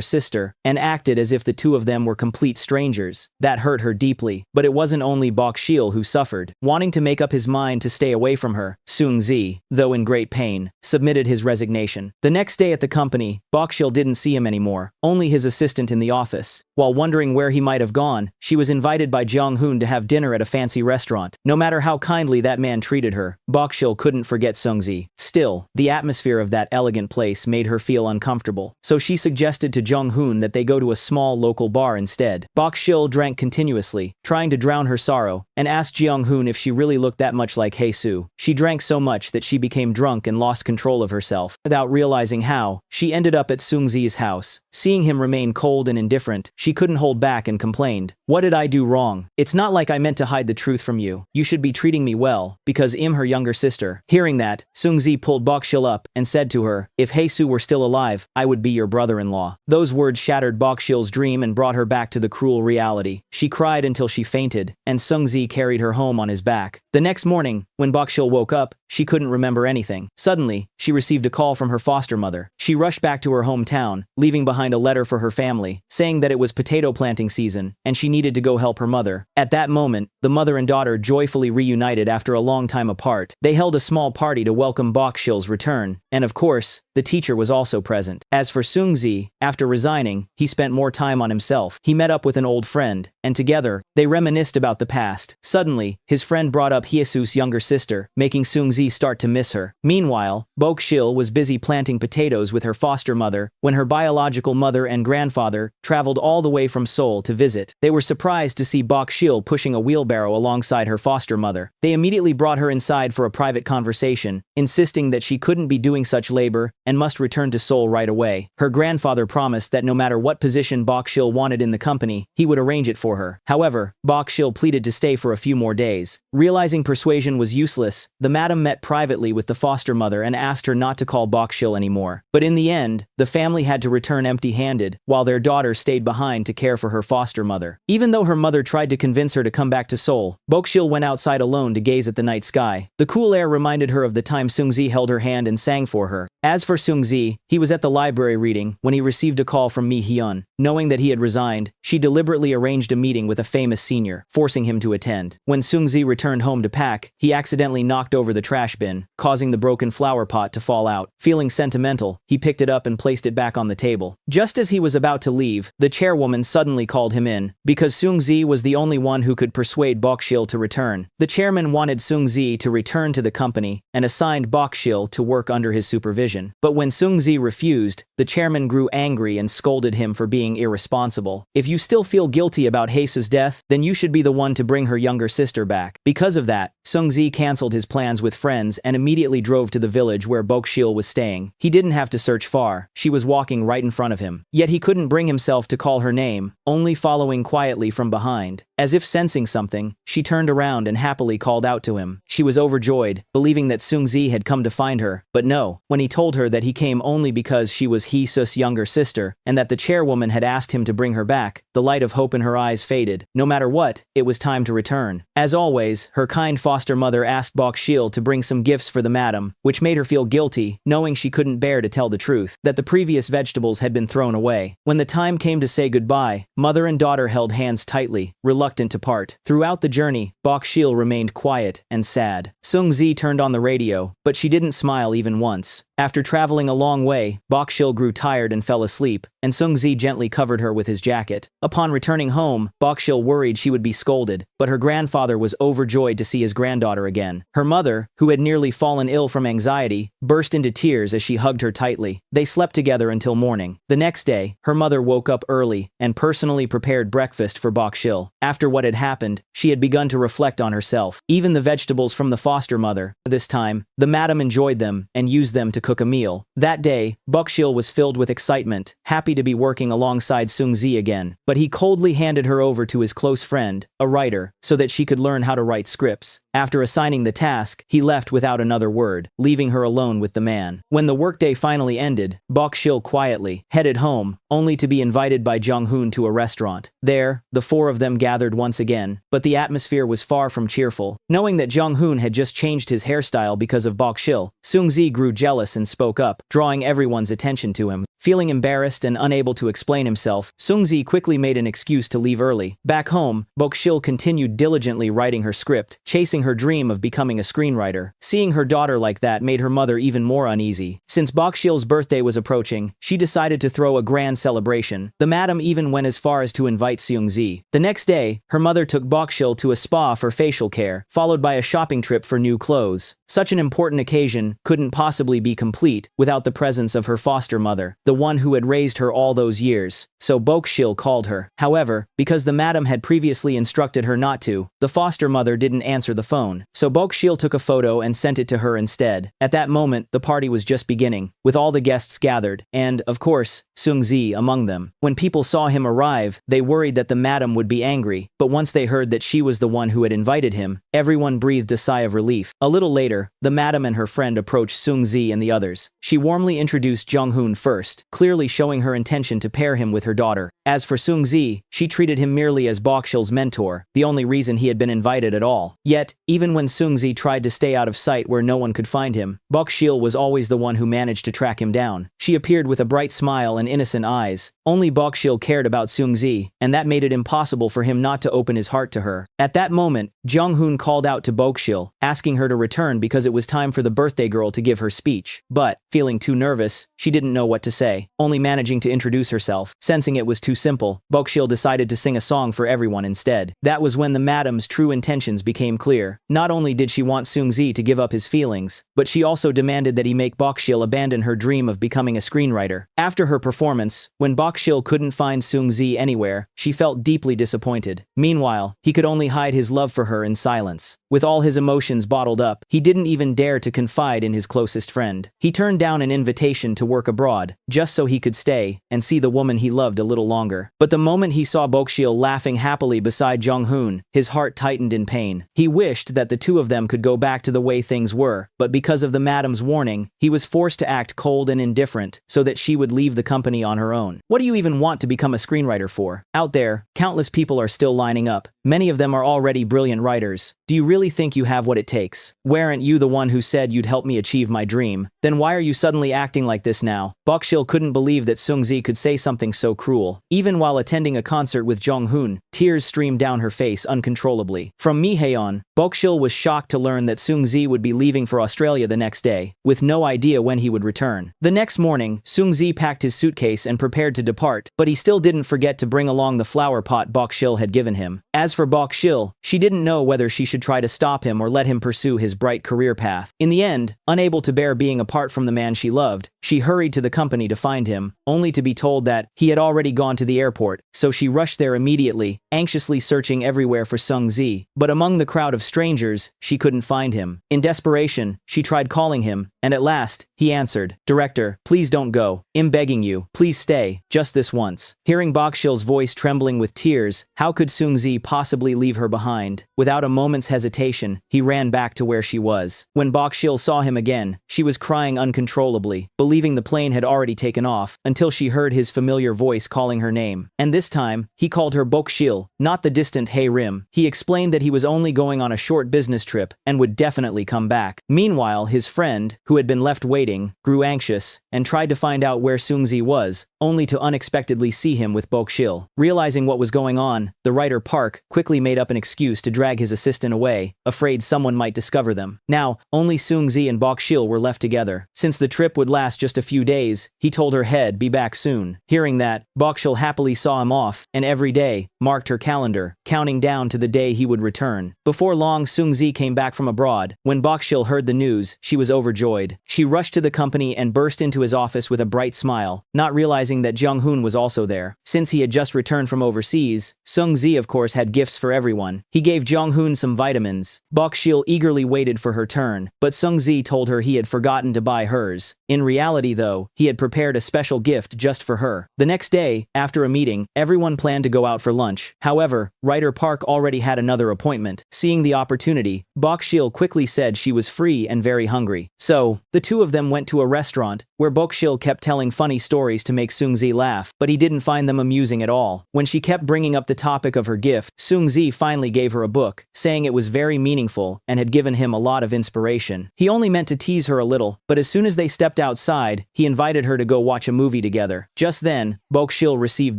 sister, and acted as if the two of them were complete strangers. That hurt her deeply, but it wasn't only Bokshil who suffered. Wanting to make up his mind to stay away from her, Seung-ji, though in great pain, submitted his resignation. The next day at the company, Bokshil didn't see him anymore, only his assistant in the office. While wondering where he might have gone, she was invited by Jung-hoon to have dinner at a fancy restaurant. No matter how kindly that man treated her, Bokshil couldn't forget Seung-ji. Still, the atmosphere of that elegant place made her feel uncomfortable, so she suggested to Jung-hoon that they go to a small local bar instead. Bokshil drank continuously, trying to drown her sorrow, and asked Jung-hoon if she really looked that much like Hae-su. She drank so much that she became drunk and lost control of herself. Without realizing how, she ended up at Seung-ji's house. Seeing him remain cold and indifferent, she couldn't hold back and complained, "What did I do wrong? It's not like I meant to hide the truth from you. You should be treating me well, because I'm her younger sister." Hearing that, Seung-ji pulled Bokshil up and said to her, "If Hae-su were still alive, I would be your brother-in-law." Those words shattered Bokshil's dream and brought her back to the cruel reality. She cried until she fainted, and Seung-ji carried her home on his back. The next morning, when Bokshil woke up, she couldn't remember anything. Suddenly, she received a call from her foster mother. She rushed back to her hometown, leaving behind a letter for her family, saying that it was potato planting season, and she needed to go help her mother. At that moment, the mother and daughter joyfully reunited after a long time apart. They held a small party to welcome Bokshil's return, and of course, the teacher was also present. As for Seung-ji, after resigning, he spent more time on himself. He met up with an old friend, and together, they reminisced about the past. Suddenly, his friend brought up Hyesu's younger sister, making Seung-ji start to miss her. Meanwhile, Bokshil was busy planting potatoes with her foster mother when her biological mother and grandfather traveled all the way from Seoul to visit. They were surprised to see Bokshil pushing a wheelbarrow alongside her foster mother. They immediately brought her inside for a private conversation, insisting that she couldn't be doing such labor and must return to Seoul right away. Her grandfather promised that no matter what position Bok-sil wanted in the company, he would arrange it for her. However, Bok-sil pleaded to stay for a few more days. Realizing persuasion was useless, the madam met privately with the foster mother and asked her not to call Bok-sil anymore. But in the end, the family had to return empty-handed, while their daughter stayed behind to care for her foster mother. Even though her mother tried to convince her to come back to Seoul, Bok-sil went outside alone to gaze at the night sky. The cool air reminded her of the time Seung-ji held her hand and sang for her. As for Seung-ji, he was at the library reading when he received a call from Mi Hyun. Knowing that he had resigned, she deliberately arranged a meeting with a famous senior, forcing him to attend. When Seung-ji returned home to pack, he accidentally knocked over the trash bin, causing the broken flower pot to fall out. Feeling sentimental, he picked it up and placed it back on the table. Just as he was about to leave, the chairwoman suddenly called him in. Because Seung-ji was the only one who could persuade Bok-sil to return, the chairman wanted Seung-ji to return to the company and assigned Bok-sil to work under his supervision. But when Seung-ji refused, the chairman grew angry and scolded him for being irresponsible. If you still feel guilty about Haesu's death, then you should be the one to bring her younger sister back. Because of that, Seung-ji canceled his plans with friends and immediately drove to the village where Bok-sil was staying. He didn't have to search far, she was walking right in front of him. Yet he couldn't bring himself to call her name, only following quietly from behind. As if sensing something, she turned around and happily called out to him. She was overjoyed, believing that Seung-ji had come to find her, but no, when he told her that he came only because she was Haesu's younger sister, and that the chairwoman had asked him to bring her back, the light of hope in her eyes faded. No matter what, it was time to return. As always, her kind foster mother asked Bok-sil to bring some gifts for the madam, which made her feel guilty, knowing she couldn't bear to tell the truth, that the previous vegetables had been thrown away. When the time came to say goodbye, mother and daughter held hands tightly, reluctant to part. Throughout the journey, Bok-sil remained quiet and sad. Seung-ji turned on the radio, but she didn't smile even once. After traveling a long way, Bok-sil grew tired and fell asleep, and Seung-ji gently covered her with his jacket. Upon returning home, Bok-sil worried she would be scolded, but her grandfather was overjoyed to see his granddaughter again. Her mother, who had nearly fallen ill from anxiety, burst into tears as she hugged her tightly. They slept together until morning. The next day, her mother woke up early and personally prepared breakfast for Bok-sil. After what had happened, she had begun to reflect on herself. Even the vegetables from the foster mother. This time, the madam enjoyed them and used them to cook a meal. That day, Bok-sil was filled with excitement, happy to be working alongside Seung-ji again, but he coldly handed her over to his close friend, a writer, so that she could learn how to write scripts. After assigning the task, he left without another word, leaving her alone with the man. When the workday finally ended, Bok-sil quietly headed home, only to be invited by Jung-hoon to a restaurant. There, the four of them gathered once again, but the atmosphere was far from cheerful. Knowing that Jung-hoon had just changed his hairstyle because of Bok-sil, Seung-ji grew jealous and spoke up, drawing everyone's attention to him. Feeling embarrassed and unable to explain himself, Seung-ji quickly made an excuse to leave early. Back home, Bok-sil continued diligently writing her script, chasing her dream of becoming a screenwriter. Seeing her daughter like that made her mother even more uneasy. Since Bok-sil's birthday was approaching, she decided to throw a grand celebration. The madam even went as far as to invite Seung-ji. The next day, her mother took Bok-sil to a spa for facial care, followed by a shopping trip for new clothes. Such an important occasion couldn't possibly be complete without the presence of her foster mother, the one who had raised her all those years, so Bok-sil called her. However, because the madam had previously instructed her not to, the foster mother didn't answer the phone, so Bok-sil took a photo and sent it to her instead. At that moment, the party was just beginning, with all the guests gathered, and, of course, Seung-ji among them. When people saw him arrive, they worried that the madam would be angry, but once they heard that she was the one who had invited him, everyone breathed a sigh of relief. A little later, the madam and her friend approached Seung-ji and the others. She warmly introduced Jung-hoon first, clearly showing her intention to pair him with her daughter. As for Seung-ji, she treated him merely as Bok-sil's mentor, the only reason he had been invited at all. Yet, even when Seung-ji tried to stay out of sight where no one could find him, Bok-sil was always the one who managed to track him down. She appeared with a bright smile and innocent eyes. Only Bok-sil cared about Seung-ji, and that made it impossible for him not to open his heart to her. At that moment, Jung-hoon called out to Bok-sil, asking her to return because it was time for the birthday girl to give her speech. But, feeling too nervous, she didn't know what to say, only managing to introduce herself. Sensing it was too simple, Bok-sil decided to sing a song for everyone instead. That was when the madam's true intentions became clear. Not only did she want Seung-ji to give up his feelings, but she also demanded that he make Bok-sil abandon her dream of becoming a screenwriter. After her performance, when Bok-sil couldn't find Seung-ji anywhere, she felt deeply disappointed. Meanwhile, he could only hide his love for her in silence. With all his emotions bottled up, he didn't even dare to confide in his closest friend. He turned down an invitation to work abroad, just so he could stay and see the woman he loved a little longer. But the moment he saw Bokshil laughing happily beside Jong-hoon, his heart tightened in pain. He wished that the two of them could go back to the way things were, but because of the madam's warning, he was forced to act cold and indifferent so that she would leave the company on her own. What do you even want to become a screenwriter for? Out there, countless people are still lining up. Many of them are already brilliant writers. Do you really think you have what it takes? Weren't you the one who said you'd help me achieve my dream? Then why are you suddenly acting like this now? Bokshil couldn't believe that Seung-ji could say something so cruel. Even while attending a concert with Jong-hoon, tears streamed down her face uncontrollably. From Mi-haeon, Bokshil was shocked to learn that Seung-ji would be leaving for Australia the next day, with no idea when he would return. The next morning, Seung-ji packed his suitcase and prepared to depart, but he still didn't forget to bring along the flower pot Bokshil had given him. As for Bokshil, she didn't know whether she should try to stop him or let him pursue his bright career path. In the end, unable to bear being apart from the man she loved, she hurried to the company to find him, only to be told that he had already gone to the airport, so she rushed there immediately, anxiously searching everywhere for Seung-ji. But among the crowd of strangers, she couldn't find him. In desperation, she tried calling him, and at last, he answered, "Director, please don't go. I'm begging you. Please stay, just this once." Hearing Bokshil's voice trembling with tears, how could Seung-ji possibly leave her behind? Without a moment's hesitation, he ran back to where she was. When Bokshil saw him again, she was crying uncontrollably, believing the plane had already taken off, until she heard his familiar voice calling her name. And this time, he called her Bokshil, not the distant Hey Rim. He explained that he was only going on a short business trip and would definitely come back. Meanwhile, his friend, who had been left waiting, grew anxious and tried to find out where Seung-ji was, only to unexpectedly see him with Bokshil. Realizing what was going on, the writer Park quickly made up an excuse to drag his assistant away, afraid someone might discover them. Now, only Seung-ji and Bokshil were left together. Since the trip would last just a few days, he told her he'd be back soon. Hearing that, Bokshil happily saw him off, and every day marked her calendar, counting down to the day he would return. Before long, Seung-ji came back from abroad. When Bokshil heard the news, she was overjoyed. She rushed to the company and burst into his office with a bright smile, not realizing that Jong-hoon was also there. Since he had just returned from overseas, Seung-ji of course had gifts for everyone. He gave Jong-hoon some vitamins. Bokshil eagerly waited for her turn, but Seung-ji told her he had forgotten to buy hers. In reality though, he had prepared a special gift just for her. The next day, after a meeting, everyone planned to go out for lunch. However, writer Park already had another appointment. Seeing the opportunity, Bokshil quickly said she was free and very hungry. So, the two of them went to a restaurant, where Bokshil kept telling funny stories to make Seung-ji laugh, but he didn't find them amusing at all. When she kept bringing up the topic of her gift, Seung-ji finally gave her a book, saying it was very meaningful and had given him a lot of inspiration. He only meant to tease her a little, but as soon as they stepped outside, he invited her to go watch a movie together. Just then, Bokshil received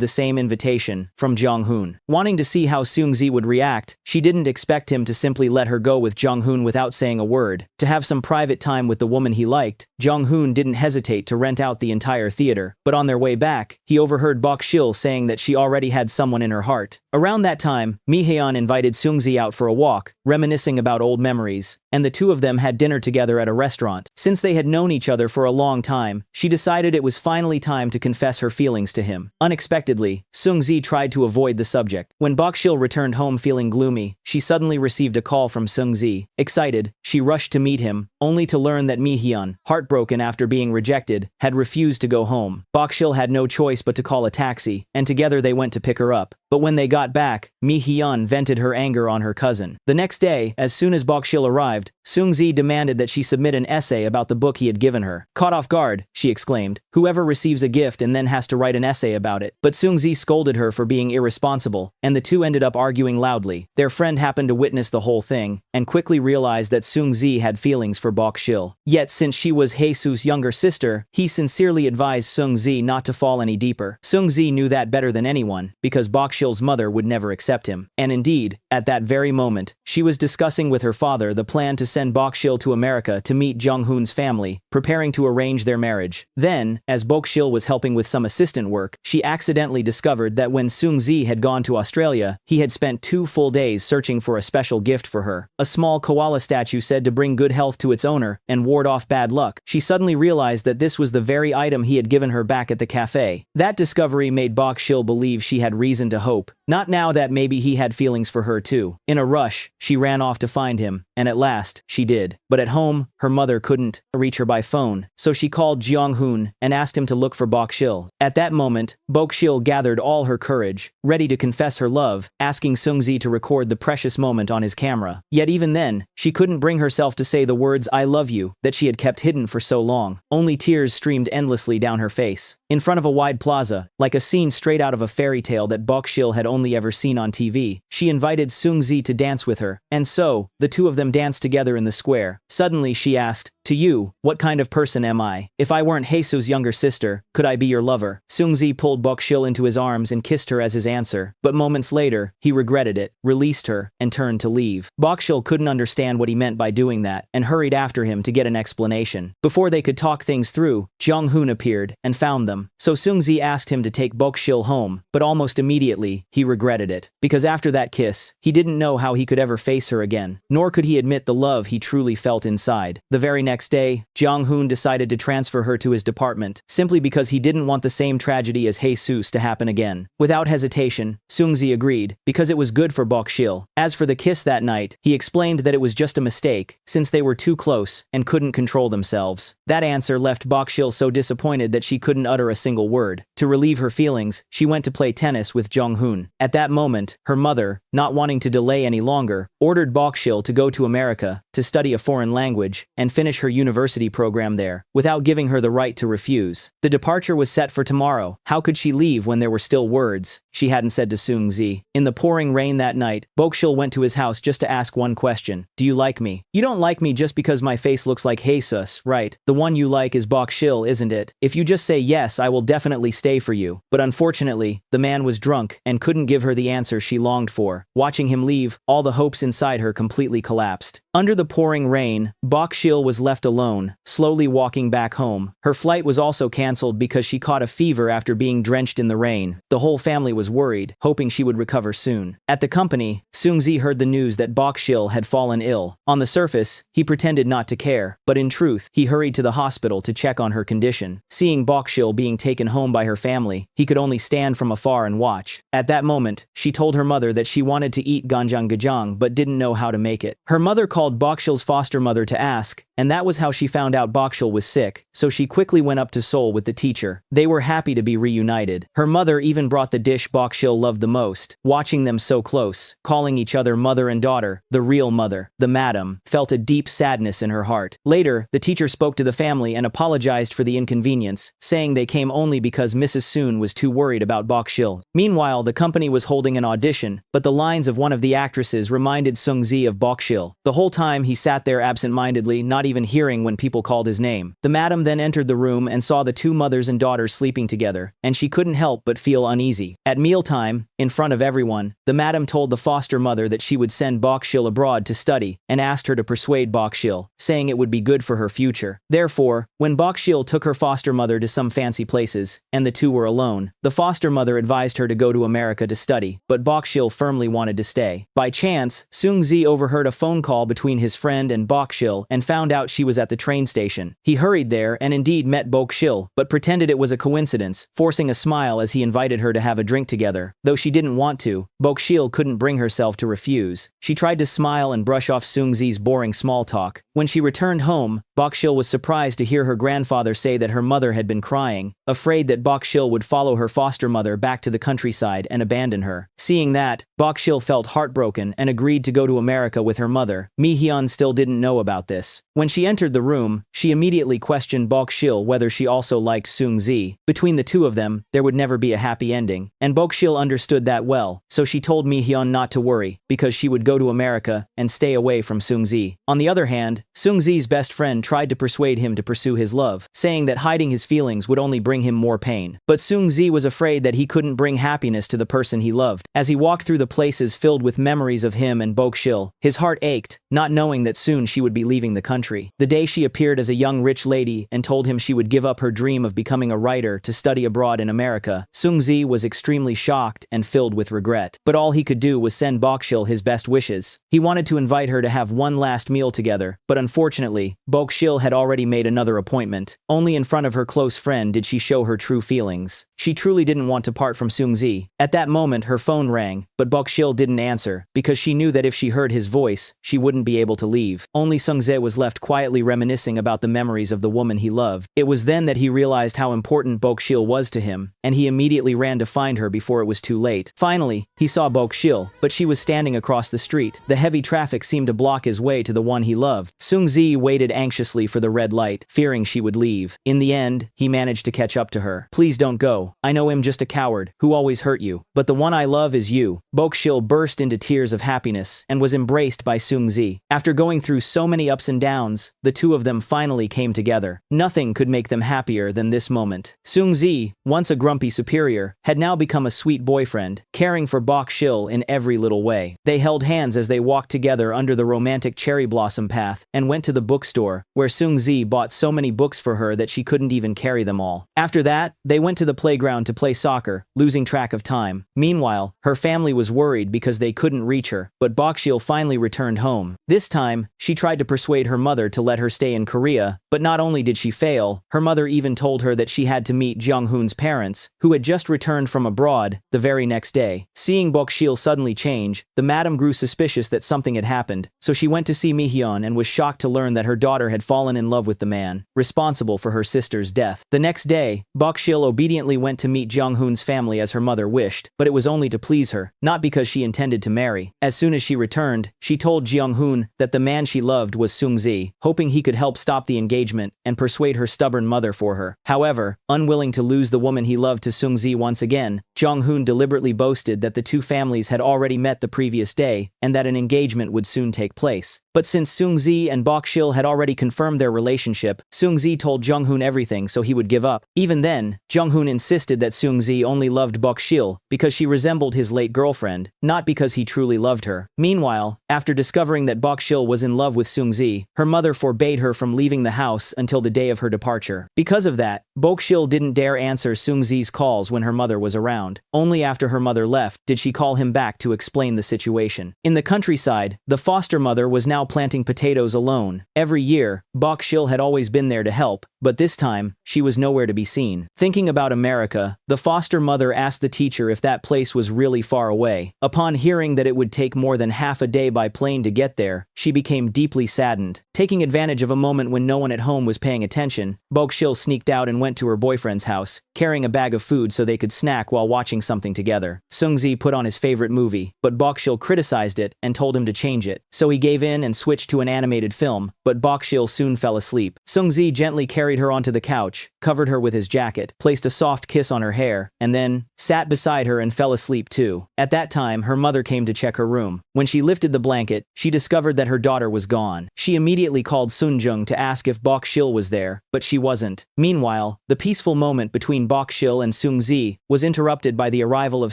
the same invitation from Jong-hoon. Wanting to see how Seung-ji would react, she didn't expect him to simply let her go with Jong-hoon without saying a word. To have some private time with the woman he liked, Jong-hoon didn't hesitate to rent out the entire theater. But on their way back, he overheard Bokshil saying that she already had someone in her heart. Around that time, Mi-haeon invited Seung-ji out for a walk, reminiscing about old memories, and the two of them had dinner together at a restaurant. Since they had known each other for a long time, she decided it was finally time to confess her feelings to him. Unexpectedly, Seung-ji tried to avoid the subject. When Bokshil returned home feeling gloomy, she suddenly received a call from Seung-ji. Excited, she rushed to meet him, only to learn that Mi-haeon, heartbroken after being rejected, had refused to go home. Bokshil had no choice but to call a taxi, and together they went to pick her up. But when they got back, Mi-haeon vented her anger on her cousin. The next day, as soon as Bokshil arrived, Seung-ji demanded that she submit an essay about the book he had given her. Caught off guard, she exclaimed, "Whoever receives a gift and then has to write an essay about it." But Seung-ji scolded her for being irresponsible, and the two ended up arguing loudly. Their friend happened to witness the whole thing, and quickly realized that Seung-ji had feelings for Bokshil. Yet since she was Jesus' younger sister, he sincerely advised Seung-ji not to fall any deeper. Seung-ji knew that better than anyone, because Bokshil's mother would never accept him. And indeed, at that very moment, she was discussing with her father the plan to send Bokshil to America to meet Jong-hoon's family, preparing to arrange their marriage. Then, as Bokshil was helping with some assistant work, she accidentally discovered that when Seung-ji had gone to Australia, he had spent 2 full days searching for a special gift for her. A small koala statue said to bring good health to its owner and ward off bad luck. She suddenly realized that this was the very item he had given her back at the cafe. That discovery made Bok-shil believe she had reason to hope, not now that maybe he had feelings for her too. In a rush, she ran off to find him, and at last, she did. But at home, her mother couldn't reach her by phone, so she called Jong-hoon and asked him to look for Bok-shil. At that moment, Bok-shil gathered all her courage, ready to confess her love, asking Seung-ji to record the precious moment on his camera. Yet even then, she couldn't bring herself to say the words "I love you" that she had kept hidden for so long. Only tears streamed endlessly down her face. In front of a wide plaza, like a scene straight out of a fairy tale that Bok-shil had only ever seen on TV, she invited Seung-ji to dance with her, and so, the two of them danced together in the square. Suddenly she asked, "To you, what kind of person am I? If I weren't Haesu's younger sister, could I be your lover?" Seung-ji pulled Bok-shil into his arms and kissed her as his answer, but moments later, he regretted it, released her, and turned to leave. Bok-shil couldn't understand what he meant by doing that, and hurried after him to get an explanation. Before they could talk things through, Jong-hoon appeared, and found them. So Seung-ji asked him to take Bok-shil home, but almost immediately, he regretted it. Because after that kiss, he didn't know how he could ever face her again, nor could he admit the love he truly felt inside. The very next day, Jong-hoon decided to transfer her to his department, simply because he didn't want the same tragedy as Jesus to happen again. Without hesitation, Seung-ji agreed, because it was good for Bok-shil. As for the kiss that night, he explained that it was just a mistake, since they were too close and couldn't control themselves. That answer left Bok-shil so disappointed that she couldn't utter a single word. To relieve her feelings, she went to play tennis with Jong-hoon. At that moment, her mother, not wanting to delay any longer, ordered Bok-shil to go to America to study a foreign language and finish her university program there, without giving her the right to refuse. The departure was set for tomorrow. How could she leave when there were still words she hadn't said to Seung-ji? In the pouring rain that night, Bok-shil went to his house just to ask one question. "Do you like me? You don't like me just because my face looks like Jesus, right? The one you like is Bok-shil, isn't it? If you just say yes, I will definitely stay for you." But unfortunately, the man was drunk and couldn't give her the answer she longed for. Watching him leave, all the hopes inside her completely collapsed. Under the pouring rain, Bok-shil was left alone, slowly walking back home. Her flight was also cancelled because she caught a fever after being drenched in the rain. The whole family was worried, hoping she would recover soon. At the company, Seung-ji heard the news that Bok-shil had fallen ill. On the surface, he pretended not to care, but in truth, he hurried to the hospital to check on her condition. Seeing Bok-shil being taken home by her family, he could only stand from afar and watch. At that moment, she told her mother that she wanted to eat ganjang-gajang but didn't know how to make it. Her mother called Bok-shil's foster mother to ask, and that was how she found out Bok-shil was sick, so she quickly went up to Seoul with the teacher. They were happy to be reunited. Her mother even brought the dish Bok-shil loved the most. Watching them so close, calling each other mother and daughter, the real mother, the madam, felt a deep sadness in her heart. Later, the teacher spoke to the family and apologized for the inconvenience, saying they came only because Mrs. Soon was too worried about Bok-shil. Meanwhile, the company was holding an audition, but the lines of one of the actresses reminded Seung-ji of Bok-shil. The whole time he sat there absent-mindedly, not even hearing when people called his name. The madam then entered the room and saw the two mothers and daughters sleeping together, and she couldn't help but feel uneasy. At mealtime, in front of everyone, the madam told the foster mother that she would send Bok-shil abroad to study, and asked her to persuade Bok-shil, saying it would be good for her future. Therefore, when Bok-shil took her foster mother to some fancy places, and the two were alone, the foster mother advised her to go to America to study, but Bok-shil firmly wanted to stay. By chance, Seung-ji overheard a phone call between his friend and Bok-shil and found out she was at the train station. He hurried there and indeed met Bok-shil, but pretended it was a coincidence, forcing a smile as he invited her to have a drink together. Though she didn't want to, Bok-shil couldn't bring herself to refuse. She tried to smile and brush off Seung-ji's boring small talk. When she returned home, Bok-shil was surprised to hear her grandfather say that her mother had been crying, afraid that Bok-shil would follow her foster mother back to the countryside and abandon her. Seeing that, Bok-shil felt heartbroken and agreed to go to America with her mother. Mi-hyun still didn't know about this. When she entered the room, she immediately questioned Bok-shil whether she also liked Seung-ji. Between the two of them, there would never be a happy ending, and Bok-shil understood that well, so she told Mi-hyun not to worry, because she would go to America and stay away from Seung-ji. On the other hand, Seung-ji's best friend tried to persuade him to pursue his love, saying that hiding his feelings would only bring him more pain. But Seung-ji was afraid that he couldn't bring happiness to the person he loved. As he walked through the places filled with memories of him and Bok-shil, his heart ached, not knowing that soon she would be leaving the country. The day she appeared as a young rich lady and told him she would give up her dream of becoming a writer to study abroad in America, Seung-ji was extremely shocked and filled with regret. But all he could do was send Bok-shil his best wishes. He wanted to invite her to have one last meal together, but unfortunately, Bok-shil Bokshil had already made another appointment. Only in front of her close friend did she show her true feelings. She truly didn't want to part from Sungzi. At that moment, her phone rang, but Bokshil didn't answer, because she knew that if she heard his voice, she wouldn't be able to leave. Only Sungze was left quietly reminiscing about the memories of the woman he loved. It was then that he realized how important Bokshil was to him, and he immediately ran to find her before it was too late. Finally, he saw Bokshil, but she was standing across the street. The heavy traffic seemed to block his way to the one he loved. Sungzi waited anxiously for the red light, fearing she would leave. In the end, he managed to catch up to her. "Please don't go. I know I'm just a coward, who always hurt you. But the one I love is you." Bokshil burst into tears of happiness, and was embraced by Sungzi. After going through so many ups and downs, the two of them finally came together. Nothing could make them happier than this moment. Sungzi, once a grumpy superior, had now become a sweet boyfriend, caring for Bokshil in every little way. They held hands as they walked together under the romantic cherry blossom path, and went to the bookstore, where Sungzi bought so many books for her that she couldn't even carry them all. After that, they went to the playground to play soccer, losing track of time. Meanwhile, her family was worried because they couldn't reach her, but Bokshil finally returned home. This time, she tried to persuade her mother to let her stay in Korea, but not only did she fail, her mother even told her that she had to meet Jung-hoon's parents, who had just returned from abroad, the very next day. Seeing Bokshil suddenly change, the madam grew suspicious that something had happened, so she went to see Mihyun and was shocked to learn that her daughter had fallen in love with the man responsible for her sister's death. The next day, Bokshil obediently went to meet Jung-hoon's family as her mother wished, but it was only to please her, not because she intended to marry. As soon as she returned, she told Jung-hoon that the man she loved was Sungzi, hoping he could help stop the engagement and persuade her stubborn mother for her. However, unwilling to lose the woman he loved to Sungzi once again, Jung-hoon deliberately boasted that the two families had already met the previous day and that an engagement would soon take place. But since Sungzi and Bokshil had already confirmed their relationship, Sungzi told Jung-hoon everything so he would give up. Even then, Jung-hoon insisted that Sungzi only loved Bokshil because she resembled his late girlfriend, not because he truly loved her. Meanwhile, after discovering that Bokshil was in love with Sungzi, her mother forbade her from leaving the house until the day of her departure. Because of that, Bokshil didn't dare answer Sungzi's calls when her mother was around. Only after her mother left did she call him back to explain the situation. In the countryside, the foster mother was now planting potatoes alone. Every year, Bokshil had always been there to help, but this time, she was nowhere to be seen. Thinking about America, the foster mother asked the teacher if that place was really far away. Upon hearing that it would take more than half a day by plane to get there, she became deeply saddened. Taking advantage of a moment when no one at home was paying attention, Bokshil sneaked out and went to her boyfriend's house, carrying a bag of food so they could snack while watching something together. Sungzi put on his favorite movie, but Bokshil criticized it and told him to change it. So he gave in and switched to an animated film, but Bokshil soon fell asleep. Sungzi gently carried her onto the couch, covered her with his jacket, placed a soft kiss on her hair, and then sat beside her and fell asleep too. At that time, her mother came to check her room. When she lifted the blanket, she discovered that her daughter was gone. She immediately called Sunjung to ask if Bokshil was there, but she wasn't. Meanwhile, the peaceful moment between Bokshil and Sungzi was interrupted by the arrival of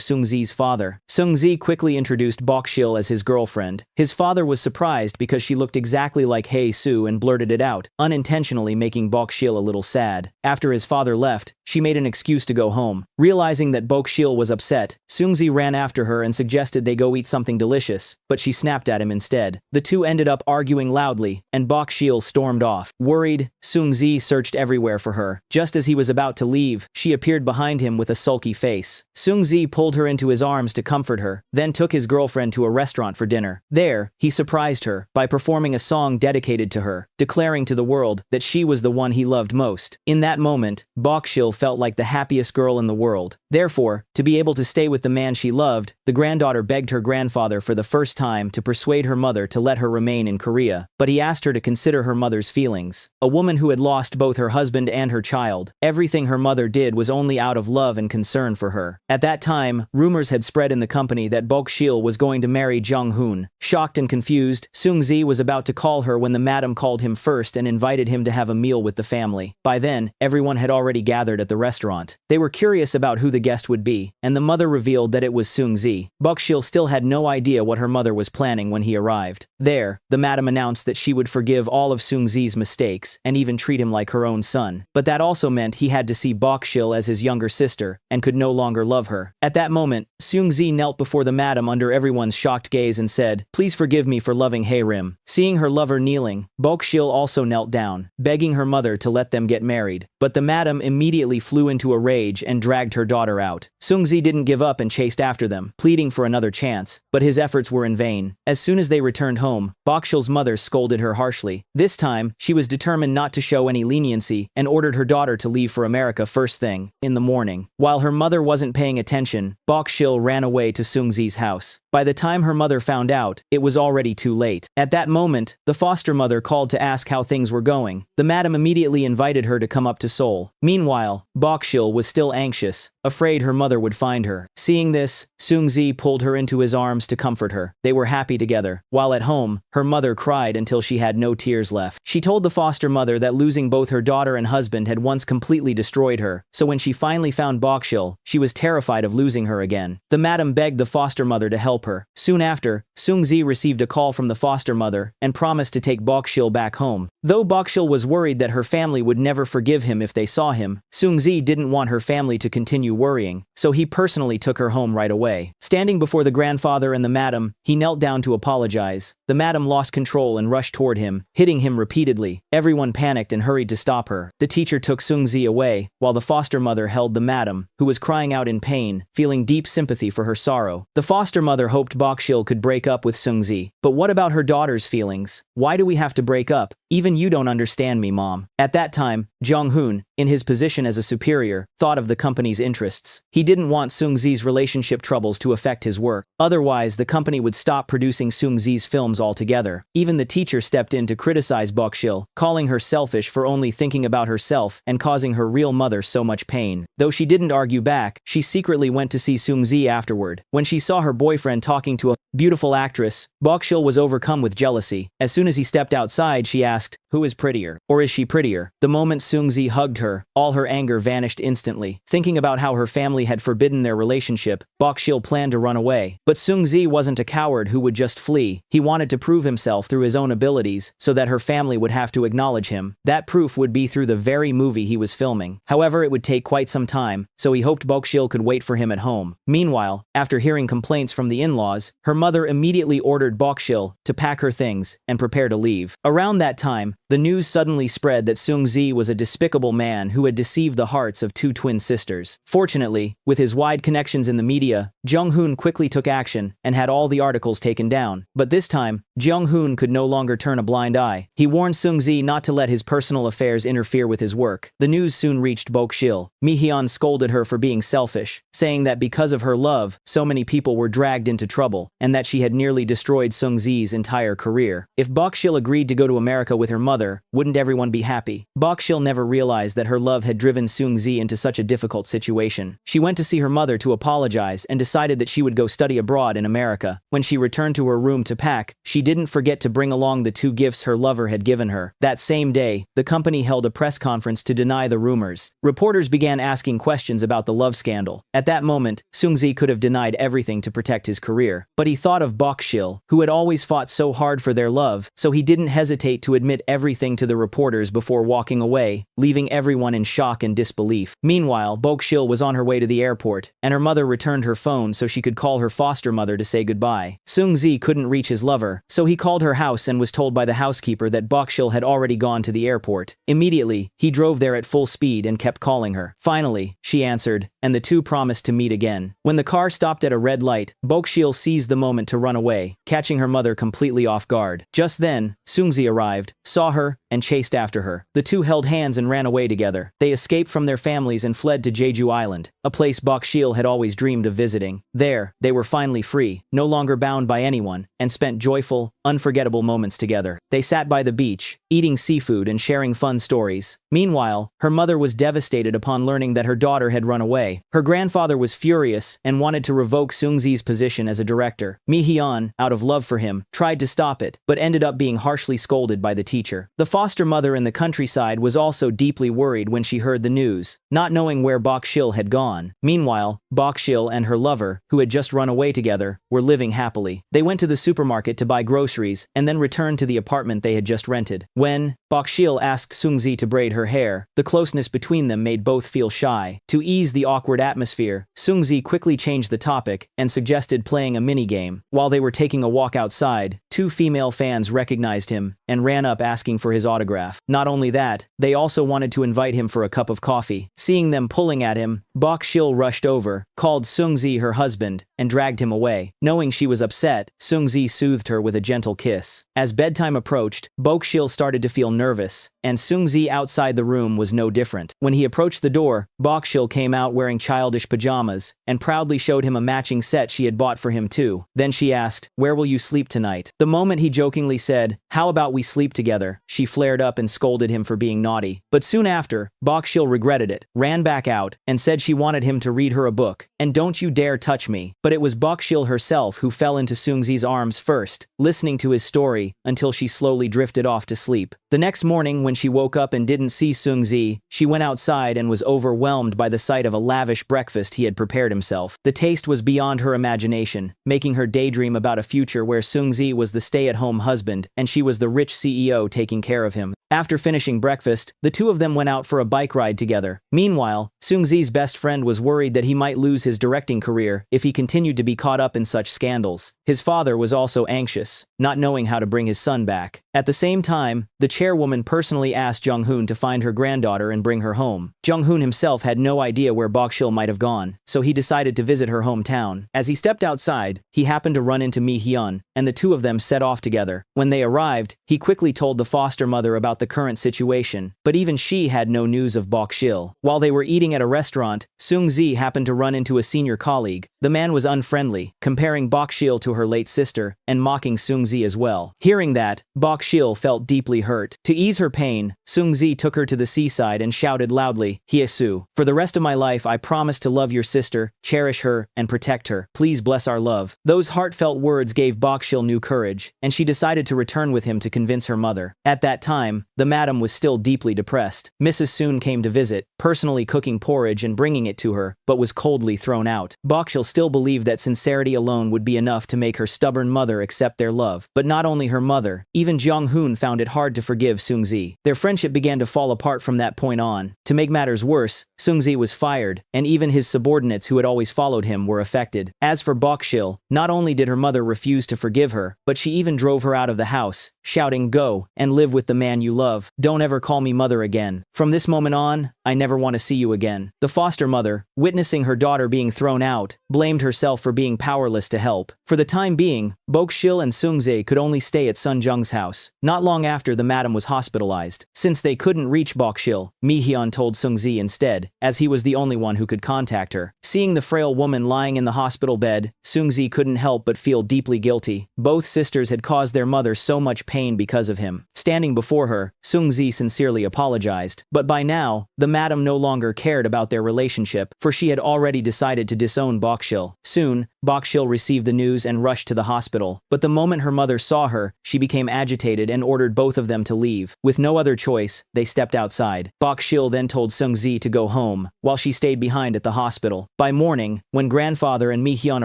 Sungzi's father. Sungzi quickly introduced Bokshil as his girlfriend. His father was surprised because she looked exactly like Hae Soo and blurted it out, unintentionally making Bokshil a little sad. After his father left, she made an excuse to go home. Realizing that Bokshil was upset, Sungzi ran after her and suggested they go eat something delicious, but she snapped at him instead. The two ended up arguing loudly, and Bokshil stormed off. Worried, Sungzi searched everywhere for her. Just as he was about to leave, she appeared behind him with a sulky face. Sungzi pulled her into his arms to comfort her, then took his girlfriend to a restaurant for dinner. There, he surprised her by performing a song dedicated to her, declaring to the world that she was the one he loved most. In that moment, Bokshil felt like the happiest girl in the world. Therefore, to be able to stay with the man she loved, the granddaughter begged her grandfather for the first time to persuade her mother to let her remain in Korea, but he asked her to consider her mother's feelings. A woman who had lost both her husband and her child, everything her mother did was only out of love and concern for her. At that time, rumors had spread in the company that Bokshil was going to marry Jung-hoon. Shocked and confused, Sungzi was about to call her when the madam called him first and invited him to have a meal with the family. By then, everyone had already gathered at the restaurant. They were curious about who the guest would be, and the mother revealed that it was Sungzi. Bokshil still had no idea what her mother was planning when he arrived. There, the madam announced that she would forgive all of Sungzi's mistakes and even treat him like her own son. But that also also meant he had to see Bokshil as his younger sister, and could no longer love her. At that moment, Seungzi knelt before the madam under everyone's shocked gaze and said, "Please forgive me for loving Haerim." Seeing her lover kneeling, Bokshil also knelt down, begging her mother to let them get married. But the madam immediately flew into a rage and dragged her daughter out. Seungzi didn't give up and chased after them, pleading for another chance, but his efforts were in vain. As soon as they returned home, Bokshil's mother scolded her harshly. This time, she was determined not to show any leniency and ordered her daughter to leave for America first thing in the morning. While her mother wasn't paying attention, Bokshil ran away to Seungzi's house. By the time her mother found out, it was already too late. At that moment, the foster mother called to ask how things were going. The madam immediately invited her to come up to Seoul. Meanwhile, Bokshil was still anxious, afraid her mother would find her. Seeing this, Seungzi pulled her into his arms to comfort her. They were happy together. While at home, her mother cried until she had no tears left. She told the foster mother that losing both her daughter and husband had once completely destroyed her, so when she finally found Bokshil, she was terrified of losing her again. The madam begged the foster mother to help her. Soon after, Seungzi received a call from the foster mother and promised to take Bokshil back home. Though Bokshil was worried that her family would never forgive him if they saw him, Seungzi didn't want her family to continue worrying, so he personally took her home right away. Standing before the grandfather and the madam, he knelt down to apologize. The madam lost control and rushed toward him, hitting him repeatedly. Everyone panicked and hurried to stop her. The teacher took Seungzi away, while the foster mother held the madam, who was crying out in pain, feeling deep sympathy for her sorrow. The foster mother hoped Bokshil could break up with Seungzi. But what about her daughter's feelings? Why do we have to break up? Even you don't understand me, Mom. At that time, Jong-hoon, in his position as a superior, thought of the company's interests. He didn't want Seungzi's relationship troubles to affect his work. Otherwise, the company would stop producing Seungzi's films altogether. Even the teacher stepped in to criticize Bokshil, calling her selfish for only thinking about herself and causing her real mother so much pain. Though she didn't argue back, she secretly went to see Seungzi afterward. When she saw her boyfriend talking to a beautiful actress, Bokshil was overcome with jealousy. As soon as he stepped outside, she asked, "Who is prettier? Or is she prettier?" The moment Seungzi hugged her, all her anger vanished instantly. Thinking about how her family had forbidden their relationship, Bokshil planned to run away. But Seungzi wasn't a coward who would just flee. He wanted to prove himself through his own abilities so that her family would have to acknowledge him. That proof would be through the very movie he was filming. However, it would take quite some time, so he hoped Bokshil could wait for him at home. Meanwhile, after hearing complaints from the in-laws, her mother immediately ordered Bokshil to pack her things and prepare to leave. Around that time, the news suddenly spread that Seungzi was a despicable man who had deceived the hearts of two twin sisters. Fortunately, with his wide connections in the media, Jong-hoon quickly took action and had all the articles taken down. But this time, Jong-hoon could no longer turn a blind eye. He warned Seungzi not to let his personal affairs interfere with his work. The news soon reached Bokshil. Mi-hyun scolded her for being selfish, saying that because of her love, so many people were dragged into trouble, and that she had nearly destroyed Seungzi's entire career. If Bokshil agreed to go to America with her mother, wouldn't everyone be happy? Bokshil never realized that her love had driven Seungzi into such a difficult situation. She went to see her mother to apologize and decided that she would go study abroad in America. When she returned to her room to pack, she didn't forget to bring along the 2 gifts her lover had given her. That same day, the company held a press conference to deny the rumors. Reporters began asking questions about the love scandal. At that moment, Seungzi could have denied everything to protect his career. But he thought of Bokshil, who had always fought so hard for their love, so he didn't hesitate to admit everything to the reporters before walking away, leaving everyone in shock and disbelief. Meanwhile, Bokshil was on her way to the airport, and her mother returned her phone so she could call her foster mother to say goodbye. Seungzi couldn't reach his lover, so he called her house and was told by the housekeeper that Bokshil had already gone to the airport. Immediately, he drove there at full speed and kept calling her. Finally, she answered, and the two promised to meet again. When the car stopped at a red light, Bokshil seized the moment to run away, catching her mother completely off guard. Just then, Seungzi arrived, saw her, and chased after her. The two held hands and ran away together. They escaped from their families and fled to Jeju Island, a place Bokshil had always dreamed of visiting. There, they were finally free, no longer bound by anyone, and spent joyful, unforgettable moments together. They sat by the beach, eating seafood and sharing fun stories. Meanwhile, her mother was devastated upon learning that her daughter had run away. away. Her grandfather was furious and wanted to revoke Seungzi's position as a director. Mi-hyun, out of love for him, tried to stop it, but ended up being harshly scolded by the teacher. The foster mother in the countryside was also deeply worried when she heard the news, not knowing where Bok-shil had gone. Meanwhile, Bok-shil and her lover, who had just run away together, were living happily. They went to the supermarket to buy groceries and then returned to the apartment they had just rented. When Bok-shil asked Seungzi to braid her hair, the closeness between them made both feel shy. To ease the awkward atmosphere, Seungzi quickly changed the topic and suggested playing a mini-game. While they were taking a walk outside, two female fans recognized him and ran up asking for his autograph. Not only that, they also wanted to invite him for a cup of coffee. Seeing them pulling at him, Bok-shil rushed over, called Seungzi her husband, and dragged him away. Knowing she was upset, Seungzi soothed her with a gentle kiss. As bedtime approached, Bok-shil started to feel nervous, and Seungzi outside the room was no different. When he approached the door, Bok-shil came out wearing childish pajamas and proudly showed him a matching set she had bought for him too. Then she asked, "Where will you sleep tonight?" The moment he jokingly said, "How about we sleep together?" she flared up and scolded him for being naughty. But soon after, Bok-shil regretted it, ran back out, and said she wanted him to read her a book, and "Don't you dare touch me." But it was Bok-shil herself who fell into Seungzi's arms first, listening to his story until she slowly drifted off to sleep. The next morning, when she woke up and didn't see Seungzi, she went outside and was overwhelmed by the sight of a lavish breakfast he had prepared himself. The taste was beyond her imagination, making her daydream about a future where Seungzi was the stay-at-home husband and she was the rich CEO taking care of him. After finishing breakfast, the two of them went out for a bike ride together. Meanwhile, Seungzi's best friend was worried that he might lose his directing career if he continued to be caught up in such scandals. His father was also anxious, not knowing how to bring his son back. At the same time, the chairwoman personally asked Jung-hoon to find her granddaughter and bring her home. Jung-hoon himself had no idea where Bok-shil might have gone, so he decided to visit her hometown. As he stepped outside, he happened to run into Mi-hyun, and the two of them set off together. When they arrived, he quickly told the foster mother about the current situation, but even she had no news of Bok-shil. While they were eating at a restaurant, Seungzi happened to run into a senior colleague. The man was unfriendly, comparing Bok-shil to her late sister, and mocking Seungzi as well. Hearing that, Bok-shil felt deeply hurt. To ease her pain, Seungzi took her to the seaside and shouted loudly, "Hyesu, for the rest of my life I promise to love your sister, cherish her, and protect her. Please bless our love." Those heartfelt words gave Bok-shil new courage, and she decided to return with him to convince her mother. At that time, the madam was still deeply depressed. Mrs. Soon came to visit, personally cooking porridge and bringing it to her, but was coldly thrown out. Bok-shil still believed that sincerity alone would be enough to make her stubborn mother accept their love. But not only her mother, even Jung-hoon found it hard to forgive Seungzi. Their friendship began to fall apart from that point on. To make matters worse, Seungzi was fired, and even his subordinates who had always followed him were affected. As for Bok-shil, not only did her mother refuse to forgive her, but she even drove her out of the house, shouting, "Go and live with the man you love. Don't ever call me mother again. From this moment on, I never want to see you again." The foster mother, witnessing her daughter being thrown out, blamed herself for being powerless to help. For the time being, Bok-shil and Seungzi could only stay at Sun Jung's house. Not long after, the madam was hospitalized. Since they couldn't reach Bok-shil, Mi-hyun told Seungzi instead, as he was the only one who could contact her. Seeing the frail woman lying in the hospital bed, Seungzi couldn't help but feel deeply guilty. Both sisters had caused their mother so much pain because of him. Standing before her, Seungzi sincerely apologized. But by now, the madam no longer cared about their relationship, for she had already decided to disown Bok-shil. Soon, Bok-shil received the news and rushed to the hospital. But the moment her mother saw her, she became agitated and ordered both of them to leave. With no other choice, they stepped outside. Bok-shil then told Seungzi to go home, while she stayed behind at the hospital. By morning, when grandfather and Mi-hyun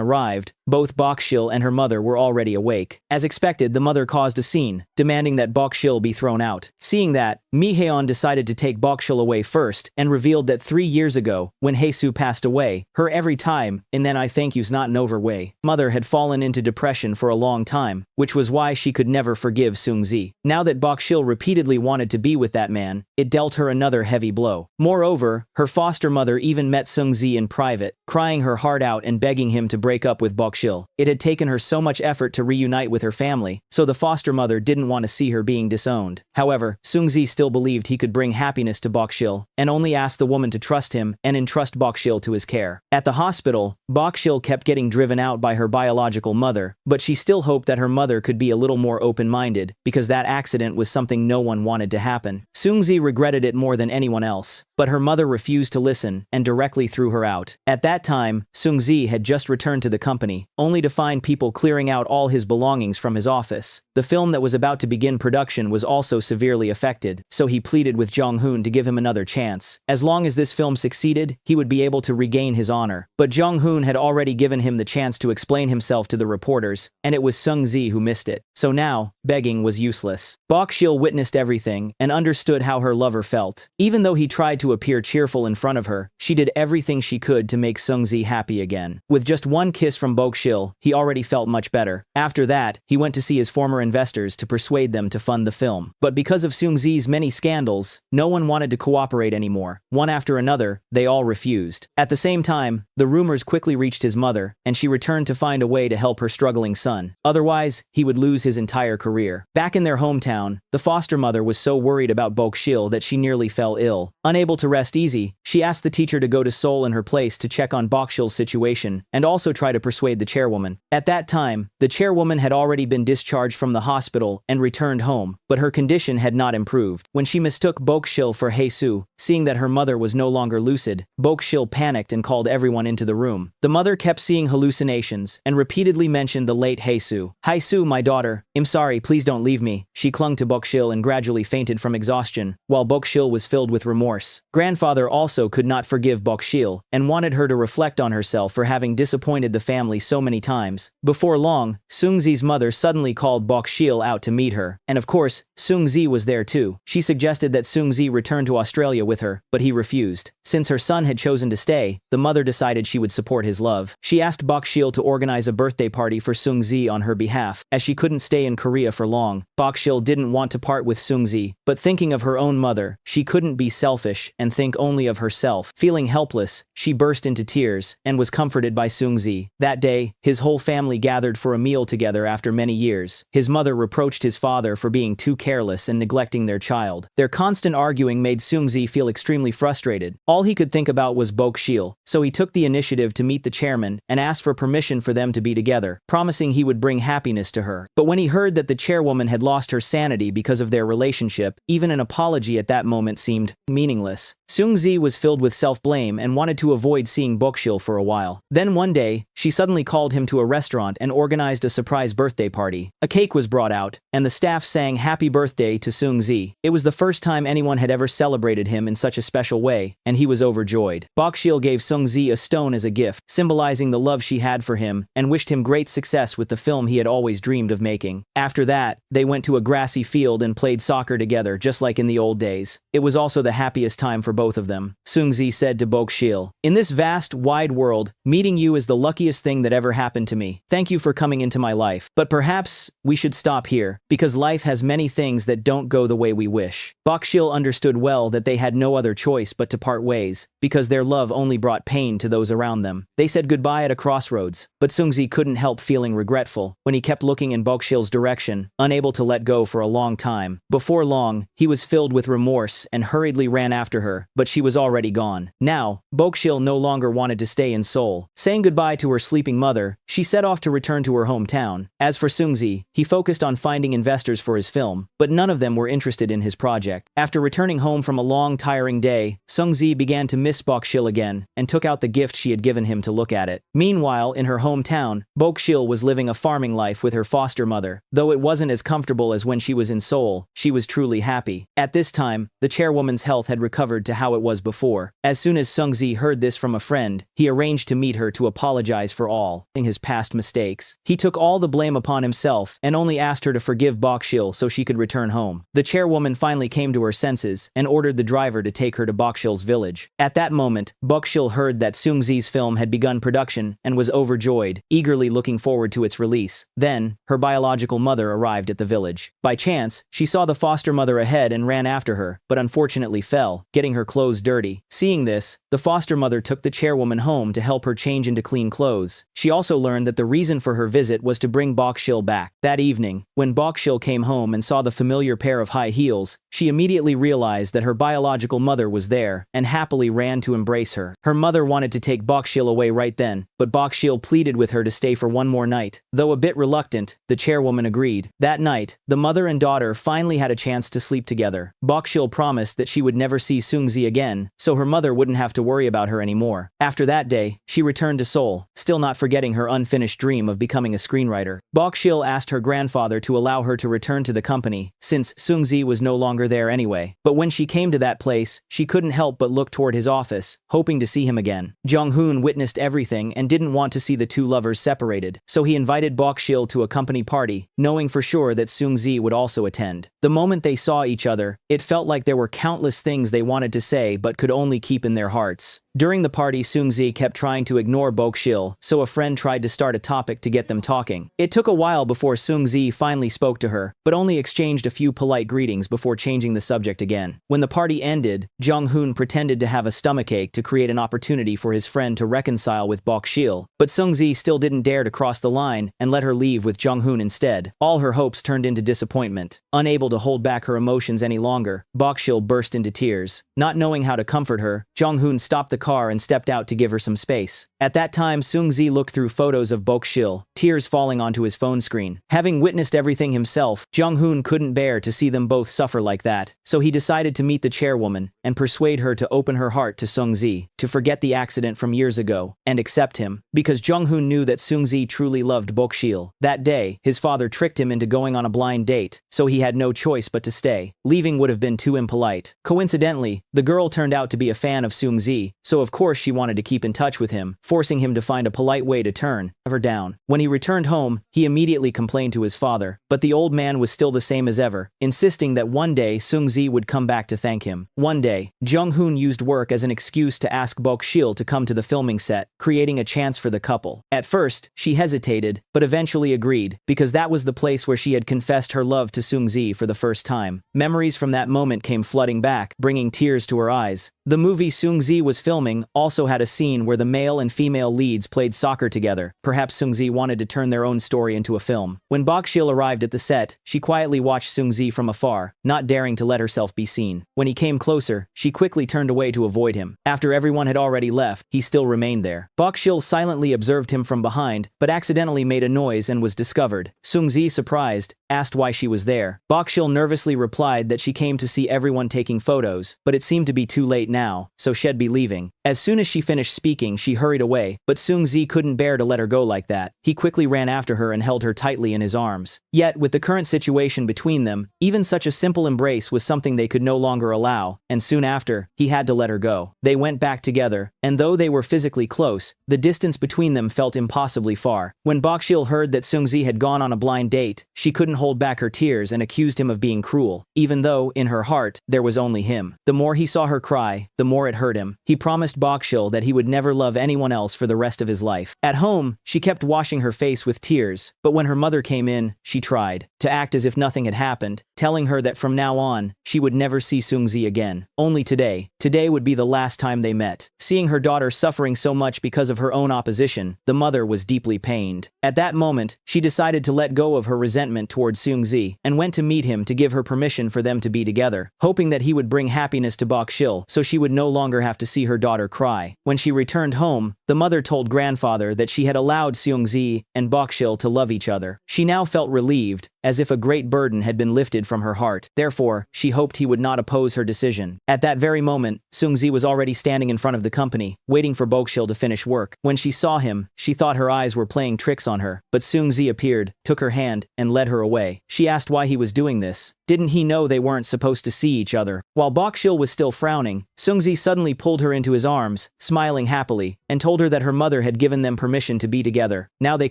arrived, both Bok-shil and her mother were already awake. As expected, the mother caused a scene, demanding that Bok-shil be thrown out. Seeing that, Mi-hyun decided to take Bok-shil away first, and revealed that 3 years ago, when Hyesu passed away, her every time, and then I thank you's not an over way, mother had fallen into depression for a long time, which was why she could never forgive Seungzi. Now that Bok-shil repeatedly wanted to be with that man, it dealt her another heavy blow. Moreover, her foster mother even met Seungzi in private, crying her heart out and begging him to break up with Bok-shil. It had taken her so much effort to reunite with her family, so the foster mother didn't want to see her being disowned. However, Seungzi still still believed he could bring happiness to Bokshil, and only asked the woman to trust him and entrust Bokshil to his care. At the hospital, Bokshil kept getting driven out by her biological mother, but she still hoped that her mother could be a little more open-minded, because that accident was something no one wanted to happen. Seungzi regretted it more than anyone else, but her mother refused to listen and directly threw her out. At that time, Seungzi had just returned to the company, only to find people clearing out all his belongings from his office. The film that was about to begin production was also severely affected, so he pleaded with Jong-hoon to give him another chance. As long as this film succeeded, he would be able to regain his honor. But Jong-hoon had already given him the chance to explain himself to the reporters, and it was Seungzi who missed it. So now, begging was useless. Bokshil witnessed everything and understood how her lover felt. Even though he tried to appear cheerful in front of her, she did everything she could to make Seungzi happy again. With just one kiss from Bokshil, he already felt much better. After that, he went to see his former investors to persuade them to fund the film. But because of Seungzi's many scandals, no one wanted to cooperate anymore. One after another, they all refused. At the same time, the rumors quickly reached his mother, and she returned to find a way to help her struggling son. Otherwise, he would lose his entire career. Back in their hometown, the foster mother was so worried about Bokshil that she nearly fell ill. Unable to rest easy, she asked the teacher to go to Seoul in her place to check on Bokshil's situation and also try to persuade the chairwoman. At that time, the chairwoman had already been discharged from the hospital and returned home, but her condition had not improved. When she mistook Bokshil for Hae-soo, seeing that her mother was no longer lucid, Bokshil panicked and called everyone into the room. The mother kept seeing hallucinations and repeatedly mentioned the late Hae-soo. "Hae-soo, my daughter, I'm sorry, please don't leave me." She clung to Bokshil and gradually fainted from exhaustion, while Bokshil was filled with remorse. Grandfather also could not forgive Bokshil and wanted her to reflect on herself for having disappointed the family so many times. Before long, Seungzi's mother suddenly called Bokshil out to meet her, and of course, Seungzi was there too. She suggested that Seungzi return to Australia with her, but he refused. Since her son had chosen to stay, the mother decided she would support his love. She asked Bokshil to organize a birthday party for Seungzi on her behalf, as she couldn't stay in Korea for long. Bokshil didn't want to part with Seungzi, but thinking of her own mother, she couldn't be selfish and think only of herself. Feeling helpless, she burst into tears and was comforted by Seungzi. That day, his whole family gathered for a meal together after many years. His mother reproached his father for being too careless and neglecting their child. Their constant arguing made Seungzi feel extremely frustrated. All he could think about was Bokshil, so he took the initiative to meet the chairman and asked for permission for them to be together, promising he would bring happiness to her. But when he heard that the chairwoman had lost her sanity because of their relationship, even an apology at that moment seemed meaningless. Seungzi was filled with self-blame and wanted to avoid seeing Bokshil for a while. Then one day, she suddenly called him to a restaurant and organized a surprise birthday party. A cake was brought out, and the staff sang happy birthday to Seungzi. It was the first time anyone had ever celebrated him in such a special way, and he was overjoyed. Bokshil gave Seungzi a stone as a gift, symbolizing the love she had for him, and wished him great success with the film he had always dreamed of making. After that, they went to a grassy field and played soccer together, just like in the old days. It was also the happiest time for both of them. Seungzi said to Bokshil, "In this vast, wide world, meeting you is the luckiest thing that ever happened to me. Thank you for coming into my life. But perhaps we should stop here, because life has many things that don't go the way we wish." Bokshil understood well that they had no other choice but to part ways, because their love only brought pain to those around them. They said goodbye at a crossroads, but Seungzi couldn't help feeling regretful when he kept looking in Bokshil's direction, unable to let go for a long time. Before long, he was filled with remorse and hurriedly ran after her, but she was already gone. Now, Bokshil no longer wanted to stay in Seoul. Saying goodbye to her sleeping mother, she set off to return to her hometown. As for Seungzi, he focused on finding investors for his film, but none of them were interested in his project. After returning home from a long, tiring day, Seungzi began to miss Bokshil again and took out the gift she had given him to look at it. Meanwhile, in her hometown, Bokshil was living a farming life with her foster mother. Though it wasn't as comfortable as when she was in Seoul, she was truly happy. At this time, the chairwoman's health had recovered to how it was before. As soon as Seungzi heard this from a friend, he arranged to meet her to apologize for all his past mistakes. He took all the blame upon himself and only asked her to forgive Bokshil so she could return home. The chairwoman finally came to her senses and ordered the driver to take her to Bokshil's village. At that moment, Bokshil heard that Seungzi's film had begun production and was overjoyed, eagerly looking forward to its release. Then, her biological mother arrived at the village. By chance, she saw the foster mother ahead and ran after her, but unfortunately fell, getting her clothes dirty. Seeing this, the foster mother took the chairwoman home to help her change into clean clothes. She also learned that the reason for her visit was to bring Bokshil back. That evening, when Bokshil came home and saw the familiar pair of high heels, walls, she immediately realized that her biological mother was there and happily ran to embrace her. Her mother wanted to take Bokshil away right then, but Bokshil pleaded with her to stay for one more night. Though a bit reluctant, the chairwoman agreed. That night, the mother and daughter finally had a chance to sleep together. Bokshil promised that she would never see Sungzi again, so her mother wouldn't have to worry about her anymore. After that day, she returned to Seoul, still not forgetting her unfinished dream of becoming a screenwriter. Bokshil asked her grandfather to allow her to return to the company, since Sungzi was no longer there anyway. But when she came to that place, she couldn't help but look toward his office, hoping to see him again. Jung-hoon witnessed everything and didn't want to see the two lovers separated, so he invited Bokshil to a company party, knowing for sure that Sungzi would also attend. The moment they saw each other, it felt like there were countless things they wanted to say but could only keep in their hearts. During the party, Sungzi kept trying to ignore Bokshil, so a friend tried to start a topic to get them talking. It took a while before Sungzi finally spoke to her, but only exchanged a few polite greetings before changing the subject again. When the party ended, Jung-hoon pretended to have a stomachache to create an opportunity for his friend to reconcile with Bokshil, but Sungzi still didn't dare to cross the line and let her leave with Jung-hoon instead. All her hopes turned into disappointment. Unable to hold back her emotions any longer, Bokshil burst into tears. Not knowing how to comfort her, Jung-hoon stopped the car and stepped out to give her some space. At that time, Sungzi looked through photos of Bokshil, tears falling onto his phone screen. Having witnessed everything himself, Jung-hoon couldn't bear to see them both suffer like that, so he decided to meet the chairwoman and persuade her to open her heart to Sungzi, to forget the accident from years ago, and accept him, because Jung-hoon knew that Sungzi truly loved Bokshil. That day, his father tricked him into going on a blind date, so he had no choice but to stay. Leaving would have been too impolite. Coincidentally, the girl turned out to be a fan of Sungzi, so of course she wanted to keep in touch with him, forcing him to find a polite way to turn her down. When he returned home, he immediately complained to his father, but the old man was still the same as ever, insisting that one day Sungzi would come back to thank him. One day, Jung-hoon used work as an excuse to ask Bokshil to come to the filming set, creating a chance for the couple. At first, she hesitated, but eventually agreed, because that was the place where she had confessed her love to Sungzi for the first time. Memories from that moment came flooding back, bringing tears to her eyes. The movie Sungzi was filming also had a scene where the male and female leads played soccer together. Perhaps Sungzi wanted to turn their own story into a film. When Bokshil arrived at the set, she quietly watched Sungzi from afar, not daring to let herself be seen. When he came closer, she quickly turned away to avoid him. After everyone had already left, he still remained there. Bokshil silently observed him from behind, but accidentally made a noise and was discovered. Sungzi, surprised, asked why she was there. Bokshil nervously replied that she came to see everyone taking photos, but it seemed to be too late now, so she'd be leaving. As soon as she finished speaking, she hurried away, but Sungzi couldn't bear to let her go like that. He quickly ran after her and held her tightly in his arms. Yet, with the current situation between them, even such a simple embrace was something they could no longer allow, and soon after, he had to let her go. They went back together, and though they were physically close, the distance between them felt impossibly far. When Bokshil heard that Sungzi had gone on a blind date, she couldn't hold back her tears and accused him of being cruel, even though, in her heart, there was only him. The more he saw her cry, the more it hurt him. He promised Bokshil that he would never love anyone else for the rest of his life. At home, she kept washing her face with tears, but when her mother came in, she tried to act as if nothing had happened, telling her that from now on, she would never see Sungzi again. Only today would be the last time they met. Seeing her daughter suffering so much because of her own opposition, the mother was deeply pained. At that moment, she decided to let go of her resentment towards Sungzi and went to meet him to give her permission for them to be together, hoping that he would bring happiness to Bokshil so she would no longer have to see her daughter cry. When she returned home, the mother told grandfather that she had allowed Sungzi and Bokshil to love each other. She now felt relieved, as if a great burden had been lifted from her heart. Therefore, she hoped he would not oppose her decision. At that very moment, Sungzi was already standing in front of the company, waiting for Bokshil to finish work. When she saw him, she thought her eyes were playing tricks on her, but Sungzi appeared, took her hand, and led her away. She asked why he was doing this. Didn't he know they weren't supposed to see each other? While Bokshil was still frowning, Sungzi suddenly pulled her into his arms, smiling happily, and told her that her mother had given them permission to be together. Now they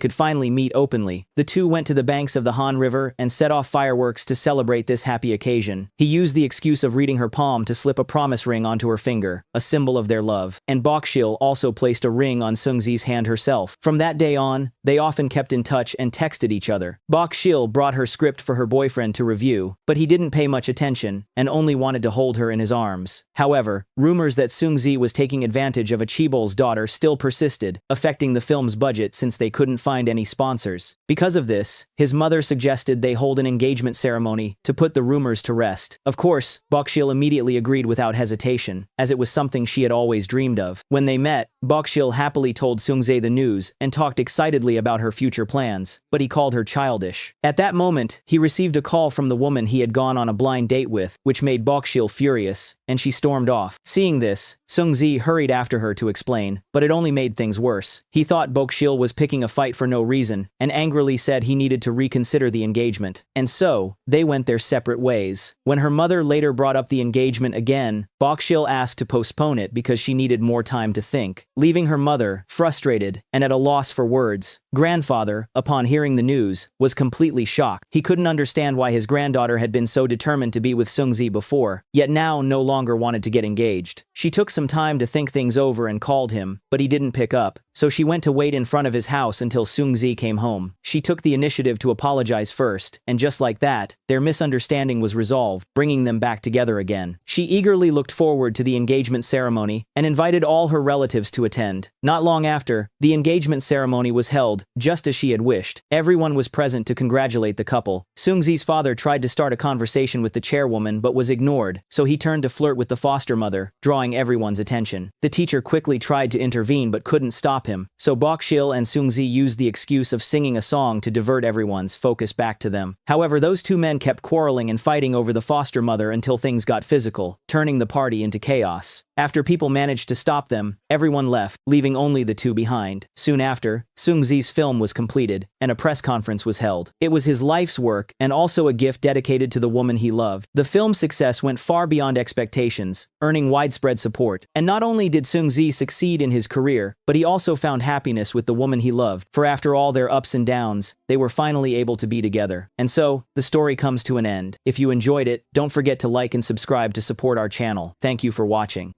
could finally meet openly. The two went to the banks of the Han River and set off fireworks to celebrate this happy occasion. He used the excuse of reading her palm to slip a promise ring onto her finger, a symbol of their love. And Bokshil also placed a ring on Sungzi's hand herself. From that day on, they often kept in touch and texted each other. Bokshil brought her script for her boyfriend to review, but he didn't pay much attention and only wanted to hold her in his arms. However, rumors that Sungzi was taking advantage of a chaebol's daughter still persisted, affecting the film's budget since they couldn't find any sponsors. Because of this, his mother suggested suggested they hold an engagement ceremony to put the rumors to rest. Of course, Bokshil immediately agreed without hesitation, as it was something she had always dreamed of. When they met, Bokshil happily told Sungjae the news and talked excitedly about her future plans, but he called her childish. At that moment, he received a call from the woman he had gone on a blind date with, which made Bokshil furious, and she stormed off. Seeing this, Sungjae hurried after her to explain, but it only made things worse. He thought Bokshil was picking a fight for no reason, and angrily said he needed to reconsider the engagement. And so, they went their separate ways. When her mother later brought up the engagement again, Bokshil asked to postpone it because she needed more time to think, leaving her mother frustrated and at a loss for words. Grandfather, upon hearing the news, was completely shocked. He couldn't understand why his granddaughter had been so determined to be with Sungjae before, yet now no longer wanted to get engaged. She took some time to think things over and called him, but he didn't pick up, so she went to wait in front of his house until Sungjae came home. She took the initiative to apologize first, and just like that, their misunderstanding was resolved, bringing them back together again. She eagerly looked forward to the engagement ceremony and invited all her relatives to attend. Not long after, the engagement ceremony was held, just as she had wished. Everyone was present to congratulate the couple. Sungjae's father tried to start a conversation with the chairwoman but was ignored, so he turned to flirt with the foster mother, drawing everyone's attention. The teacher quickly tried to intervene but couldn't stop him, so Bokshil and Sungjae used the excuse of singing a song to divert everyone's focus back to them. However, those two men kept quarreling and fighting over the foster mother until things got physical, turning the party into chaos. After people managed to stop them, everyone left, leaving only the two behind. Soon after, Sungjae's film was completed, and a press conference was held. It was his life's work, and also a gift dedicated to the woman he loved. The film's success went far beyond expectations, earning widespread support. And not only did Sungjae succeed in his career, but he also found happiness with the woman he loved, for after all their ups and downs, they were finally able to be together. And so, the story comes to an end. If you enjoyed it, don't forget to like and subscribe to support our channel. Thank you for watching.